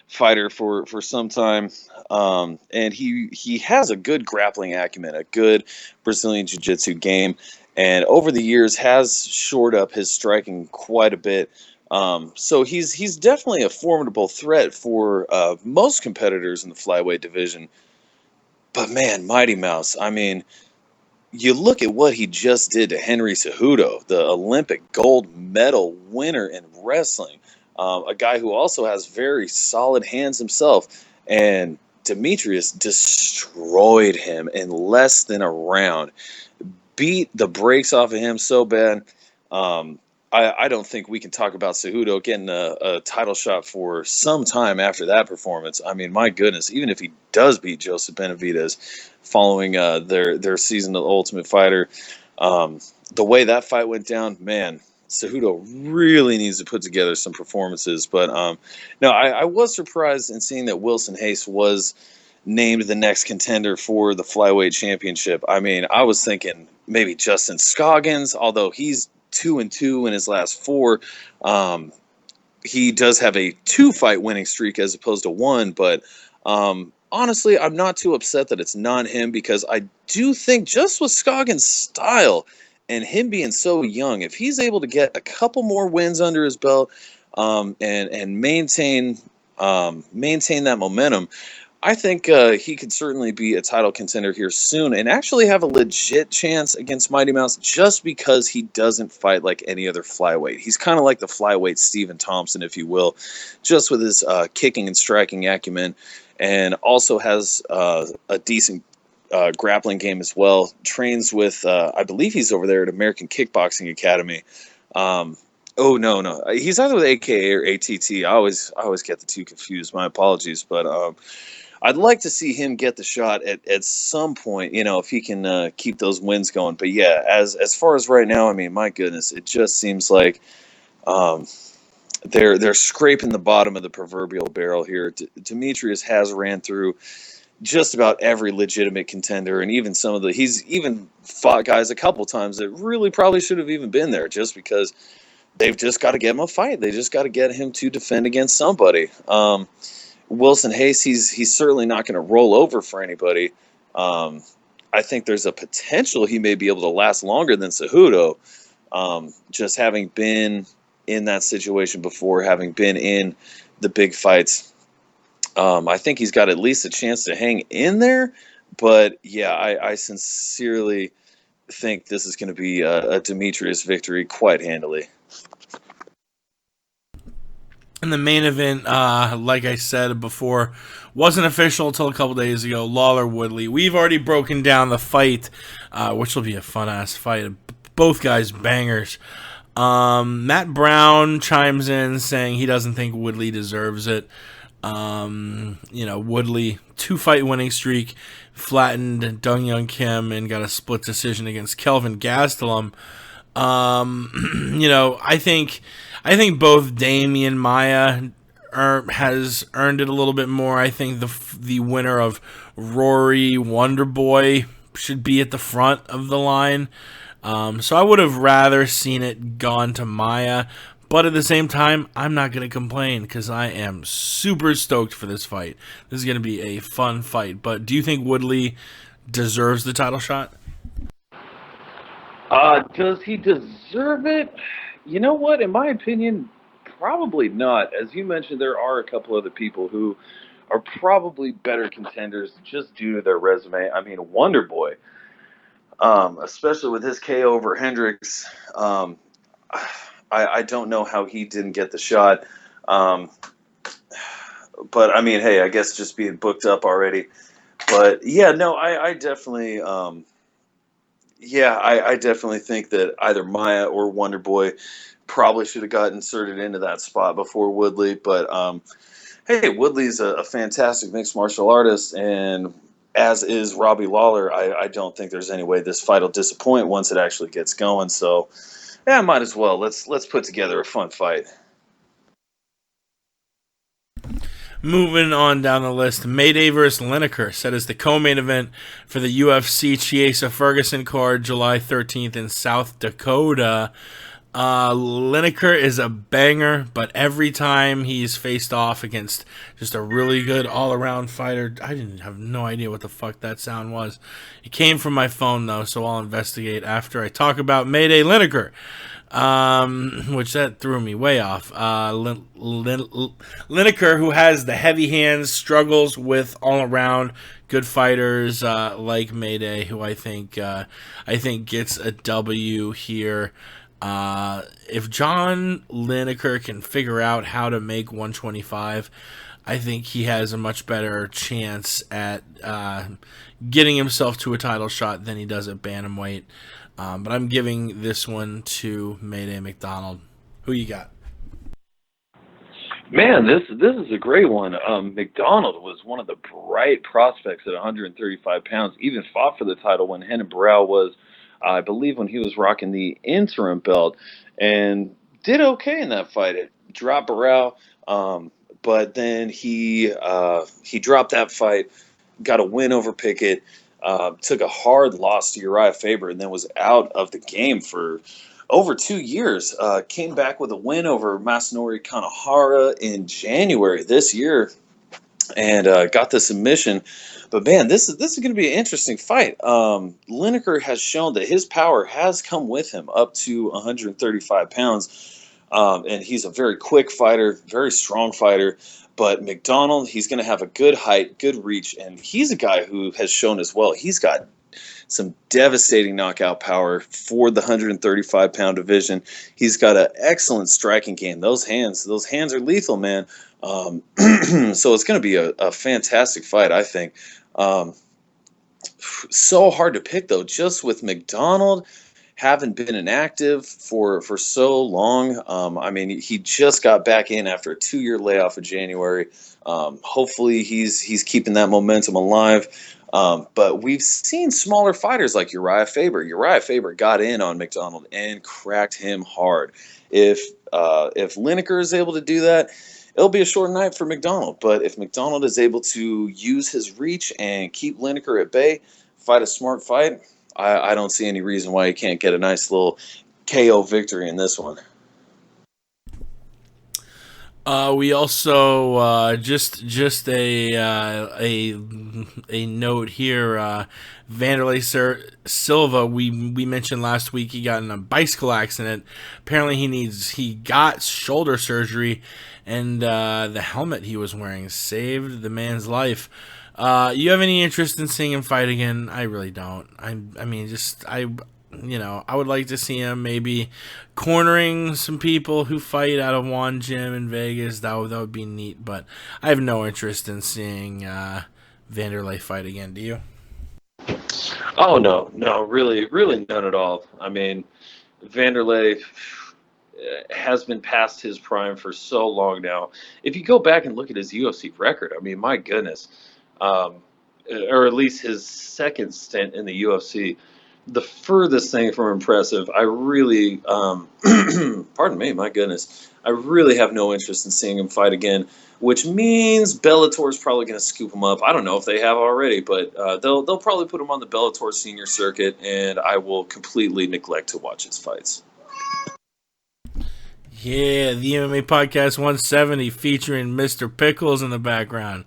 fighter for some time, and he has a good grappling acumen, a good Brazilian Jiu-Jitsu game, and over the years has shored up his striking quite a bit. So he's definitely a formidable threat for most competitors in the flyweight division. But man, Mighty Mouse, I mean, you look at what he just did to Henry Cejudo, the Olympic gold medal winner in wrestling, a guy who also has very solid hands himself. And Demetrius destroyed him in less than a round, beat the brakes off of him so bad. I don't think we can talk about Cejudo getting a title shot for some time after that performance. I mean, my goodness, even if he does beat Joseph Benavidez following their season of the Ultimate Fighter, the way that fight went down, man, Cejudo really needs to put together some performances. But no, I was surprised in seeing that Wilson Hayes was named the next contender for the flyweight championship. I mean, I was thinking maybe Justin Scoggins, although he's 2-2 in his last 4. He does have a 2-fight winning streak as opposed to 1, but honestly, I'm not too upset that it's not him, because I do think just with Scoggins' style and him being so young, if he's able to get a couple more wins under his belt and maintain that momentum, I think he could certainly be a title contender here soon and actually have a legit chance against Mighty Mouse, just because he doesn't fight like any other flyweight. He's kind of like the flyweight Stephen Thompson, if you will, just with his kicking and striking acumen, and also has a decent grappling game as well. Trains with, I believe he's over there at American Kickboxing Academy. Oh, no. He's either with AKA or ATT. I always get the two confused. My apologies. But I'd like to see him get the shot at some point, if he can keep those wins going. But yeah, as far as right now, I mean, my goodness, it just seems like they're scraping the bottom of the proverbial barrel here. Demetrius has ran through just about every legitimate contender, and even he's even fought guys a couple times that really probably should have even been there, just because they've just got to get him a fight. They just got to get him to defend against somebody. Wilson Hayes, he's certainly not going to roll over for anybody. I think there's a potential he may be able to last longer than Cejudo, just having been in that situation before, having been in the big fights. I think he's got at least a chance to hang in there. But, yeah, I sincerely think this is going to be a Demetrius victory quite handily. In the main event, like I said before, wasn't official until a couple days ago. Lawler-Woodley. We've already broken down the fight, which will be a fun-ass fight. Both guys bangers. Matt Brown chimes in saying he doesn't think Woodley deserves it. Woodley, 2-fight winning streak, flattened Dong Young Kim and got a split decision against Kelvin Gastelum. I think both Damian Maia has earned it a little bit more. I think the winner of Rory Wonderboy should be at the front of the line. So I would have rather seen it gone to Maia. But at the same time, I'm not going to complain because I am super stoked for this fight. This is going to be a fun fight. But do you think Woodley deserves the title shot? Does he deserve it? You know what? In my opinion, probably not. As you mentioned, there are a couple other people who are probably better contenders just due to their resume. I mean, Wonderboy, especially with his KO over Hendricks, I don't know how he didn't get the shot. But, I mean, hey, I guess just being booked up already. But, yeah, no, I definitely... I definitely think that either Maia or Wonderboy probably should have got inserted into that spot before Woodley. But, hey, Woodley's a fantastic mixed martial artist, and as is Robbie Lawler. I don't think there's any way this fight will disappoint once it actually gets going. So, yeah, might as well. Let's put together a fun fight. Moving on down the list, Mayday vs. Lineker set as the co-main event for the UFC Chiesa Ferguson card July 13th in South Dakota. Lineker is a banger, but every time he's faced off against just a really good all-around fighter, I didn't have no idea what the fuck that sound was. It came from my phone, though, so I'll investigate after I talk about Mayday Lineker, which that threw me way off. Lineker, who has the heavy hands, struggles with all-around good fighters like Mayday, who I think gets a W here. If John Lineker can figure out how to make 125, I think he has a much better chance at getting himself to a title shot than he does at bantamweight. But I'm giving this one to Mayday McDonald. Who you got? Man, this is a great one. McDonald was one of the bright prospects at 135 pounds, even fought for the title when Renan Barão was, I believe, when he was rocking the interim belt, and did okay in that fight. It dropped Barão, but then he dropped that fight, got a win over Pickett, took a hard loss to Uriah Faber, and then was out of the game for over 2 years. Came back with a win over Masanori Kanehara in January this year, and got the submission. But man, this is going to be an interesting fight. Lineker has shown that his power has come with him up to 135 pounds, and he's a very quick fighter, very strong fighter. But McDonald, he's going to have a good height, good reach, and he's a guy who has shown as well. He's got some devastating knockout power for the 135-pound division. He's got an excellent striking game. Those hands are lethal, man. So it's going to be a fantastic fight, I think. So hard to pick, though, just with McDonald having been inactive for so long. I mean, he just got back in after a 2-year layoff in January. Hopefully he's keeping that momentum alive. But we've seen smaller fighters like Uriah Faber. Uriah Faber got in on McDonald and cracked him hard. If Lineker is able to do that, it'll be a short night for McDonald. But if McDonald is able to use his reach and keep Lineker at bay, fight a smart fight, I don't see any reason why he can't get a nice little KO victory in this one. We also just a note here. Vanderlei Silva, we mentioned last week he got in a bicycle accident. Apparently he got shoulder surgery, and the helmet he was wearing saved the man's life. You have any interest in seeing him fight again? I really don't. I would like to see him maybe cornering some people who fight out of one gym in Vegas. That would be neat, but I have no interest in seeing Vanderlei fight again. Do you? Oh, no, really none at all. I mean, Vanderlei has been past his prime for so long now. If you go back and look at his UFC record, I mean, my goodness, or at least his second stint in the UFC, the furthest thing from impressive. I really, pardon me, my goodness, I really have no interest in seeing him fight again, which means Bellator is probably going to scoop him up. I don't know if they have already, but they'll probably put him on the Bellator senior circuit, and I will completely neglect to watch his fights. Yeah, the MMA Podcast 170 featuring Mr. Pickles in the background.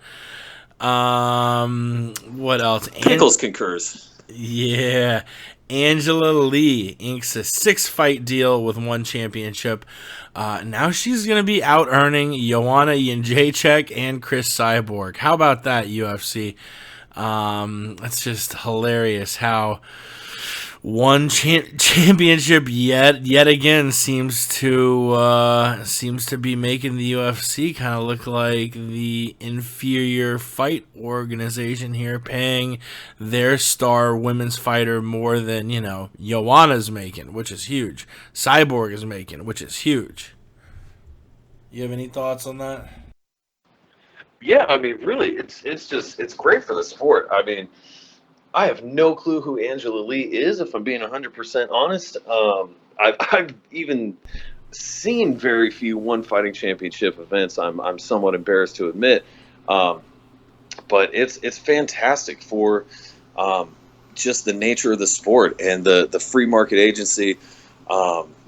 What else? Pickles concurs. Yeah. Angela Lee inks a 6-fight deal with 1 championship. Now she's going to be out-earning Joanna Jędrzejczyk and Chris Cyborg. How about that, UFC? That's just hilarious how one championship yet again seems to be making the UFC kind of look like the inferior fight organization here, paying their star women's fighter more than Joanna's making, which is huge. Cyborg is making, which is huge. You have any thoughts on that? Yeah, I mean, really, it's great for the sport. I mean, I have no clue who Angela Lee is, if I'm being 100% honest. I've even seen very few one fighting championship events. I'm somewhat embarrassed to admit, but it's fantastic for just the nature of the sport and the free market agency.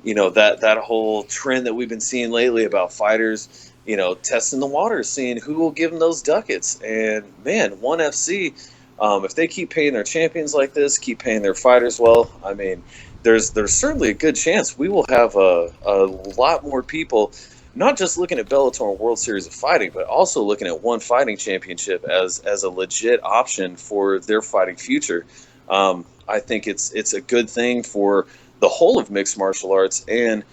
that whole trend that we've been seeing lately about fighters, testing the waters, seeing who will give them those ducats. And man, ONE FC, if they keep paying their champions like this, keep paying their fighters well, I mean, there's certainly a good chance we will have a lot more people not just looking at Bellator and World Series of Fighting, but also looking at ONE Fighting Championship as a legit option for their fighting future. I think it's a good thing for the whole of mixed martial arts, and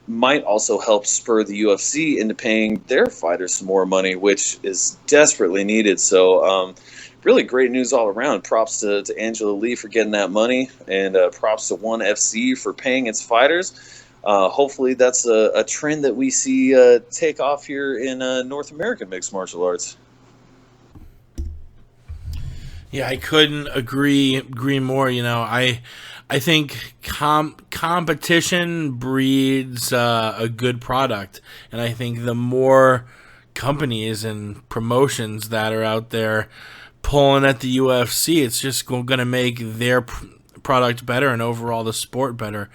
might also help spur the UFC into paying their fighters some more money, which is desperately needed. So really great news all around. Props to Angela Lee for getting that money, and props to ONE FC for paying its fighters. Hopefully that's a trend that we see take off here in North American mixed martial arts. Yeah, I couldn't agree more. I think competition breeds a good product, and I think the more companies and promotions that are out there pulling at the UFC, it's just going to make their product better and overall the sport better.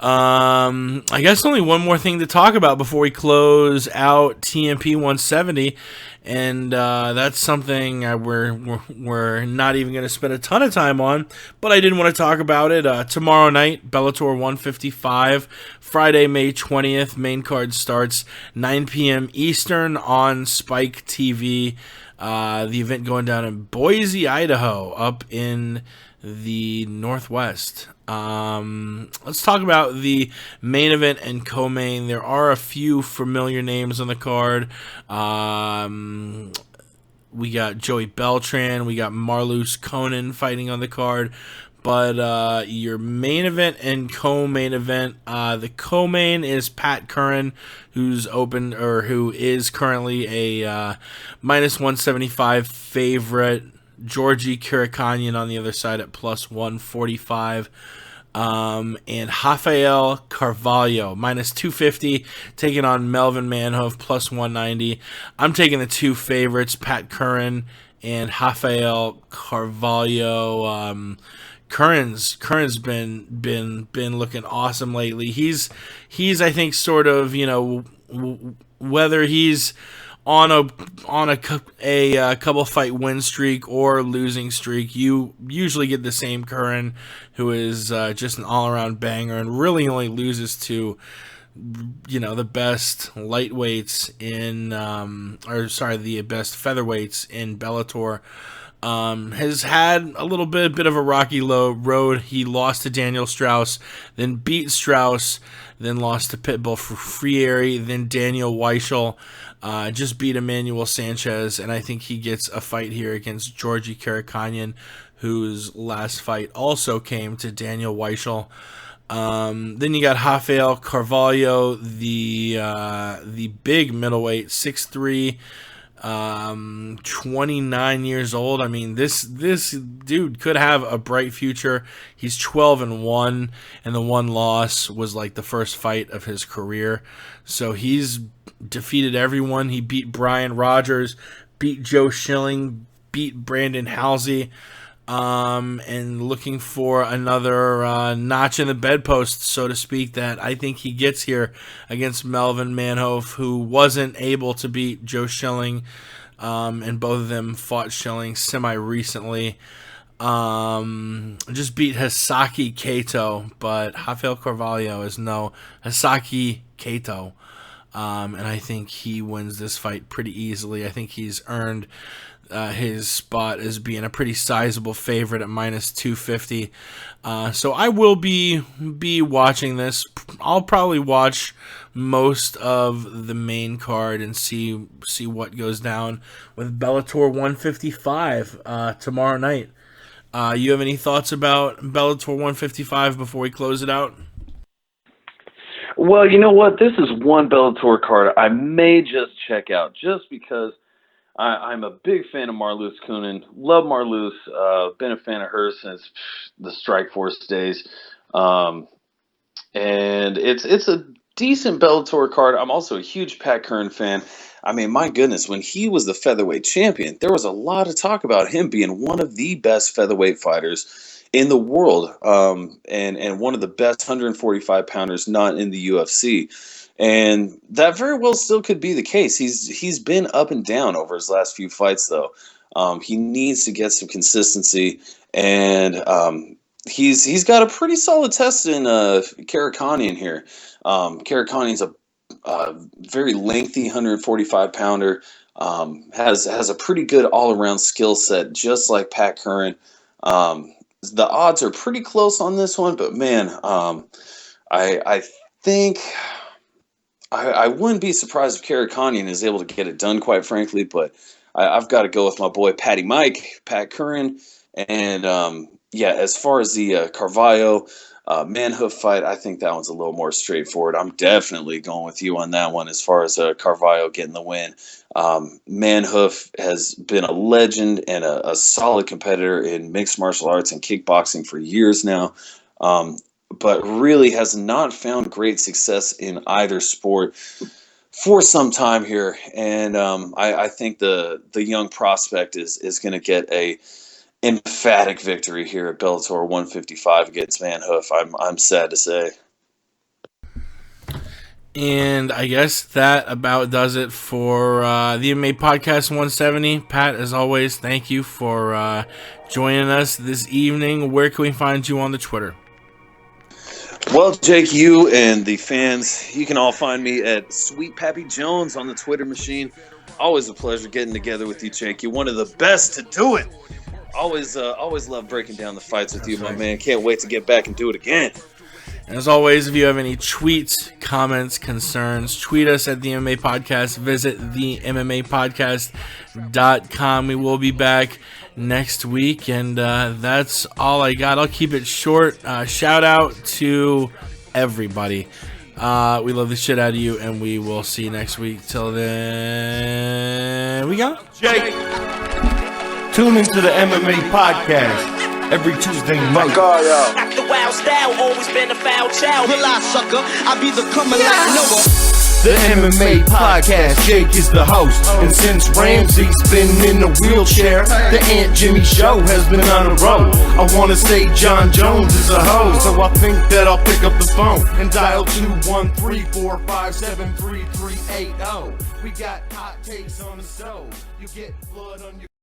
I guess only one more thing to talk about before we close out TMP 170, and that's something we're not even going to spend a ton of time on, but I did want to talk about it. Tomorrow night, Bellator 155, Friday, May 20th, main card starts 9 p.m. Eastern on Spike TV. The event going down in Boise, Idaho, up in the Northwest. Let's talk about the main event and co-main. There are a few familiar names on the card. We got Joey Beltran, we got Marloes Coenen fighting on the card. But your main event and co-main event, the co-main is Pat Curran, who is currently a minus 175 favorite. Georgi Karakanyan on the other side at plus 145. And Rafael Carvalho minus 250 taking on Melvin Manhoef plus 190. I'm taking the two favorites, Pat Curran and Rafael Carvalho. Curran's been looking awesome lately. He's I think sort of, whether he's on a couple fight win streak or losing streak, you usually get the same Curran, who is just an all-around banger and really only loses to the best lightweights the best featherweights in Bellator. Has had a little bit of a rocky road. He lost to Daniel Strauss, then beat Strauss, then lost to Pitbull Freire, then Daniel Weichel. Just beat Emmanuel Sanchez, and I think he gets a fight here against Georgi Karakanyan, whose last fight also came to Daniel Weichel. Then you got Rafael Carvalho, the big middleweight, 6'3", 29 years old. I mean, this dude could have a bright future. He's 12-1, and the one loss was like the first fight of his career. So he's defeated everyone. He beat Brian Rogers, beat Joe Schilling, beat Brandon Halsey, and looking for another notch in the bedpost, so to speak, that I think he gets here against Melvin Manhoef, who wasn't able to beat Joe Schilling, and both of them fought Schilling semi-recently. Just beat Hisaki Kato, but Rafael Carvalho is no Hisaki Kato. And I think he wins this fight pretty easily. I think he's earned his spot as being a pretty sizable favorite at minus 250. So I will be watching this. I'll probably watch most of the main card and see what goes down with Bellator 155 tomorrow night. You have any thoughts about Bellator 155 before we close it out? Well, you know what? This is one Bellator card I may just check out just because I'm a big fan of Marloes Coenen. Love Marloes. Been a fan of her since the Strikeforce days. And it's a decent Bellator card. I'm also a huge Pat Curran fan. I mean, my goodness, when he was the featherweight champion, there was a lot of talk about him being one of the best featherweight fighters in the world, and one of the best 145 pounders not in the UFC. And that very well still could be the case. He's been up and down over his last few fights, though. He needs to get some consistency, and he's got a pretty solid test in Karakhanyan here. Karakhanyan's a very lengthy 145 pounder. Has a pretty good all around skill set, just like Pat Curran. The odds are pretty close on this one, but man, I think. I wouldn't be surprised if Karakhanyan is able to get it done, quite frankly, but I've got to go with my boy Pat Curran. And as far as the Carvalho Manhoof fight, I think that one's a little more straightforward. I'm definitely going with you on that one as far as Carvalho getting the win. Manhoof has been a legend and a solid competitor in mixed martial arts and kickboxing for years now. But really has not found great success in either sport for some time here. And I think the young prospect is going to get a emphatic victory here at Bellator 155 against Manhoof, I'm sad to say. And I guess that about does it for the MMA Podcast 170. Pat, as always, thank you for joining us this evening. Where can we find you on the Twitter? Well, Jake, you and the fans, you can all find me at Sweet Pappy Jones on the Twitter machine. Always a pleasure getting together with you, Jake. You're one of the best to do it. Always love breaking down the fights with you, my man. Can't wait to get back and do it again. And as always, if you have any tweets, comments, concerns, tweet us at the MMA Podcast. Visit the MMApodcast.com. We will be back next week, and that's all I got. I'll keep it short. Shout out to everybody. We love the shit out of you, and we will see you next week. Till then, we got Jake. Tune into the MMA Podcast every Tuesday night. Got the wild style, always been a foul child. Relax, sucker, I be the coming like Noah. The MMA Podcast, Jake is the host. And since Ramsey's been in the wheelchair, the Aunt Jimmy Show has been on the road. I wanna say John Jones is a host, so I think that I'll pick up the phone and dial 213-457-3380. We got hot takes on the stove. You get blood on your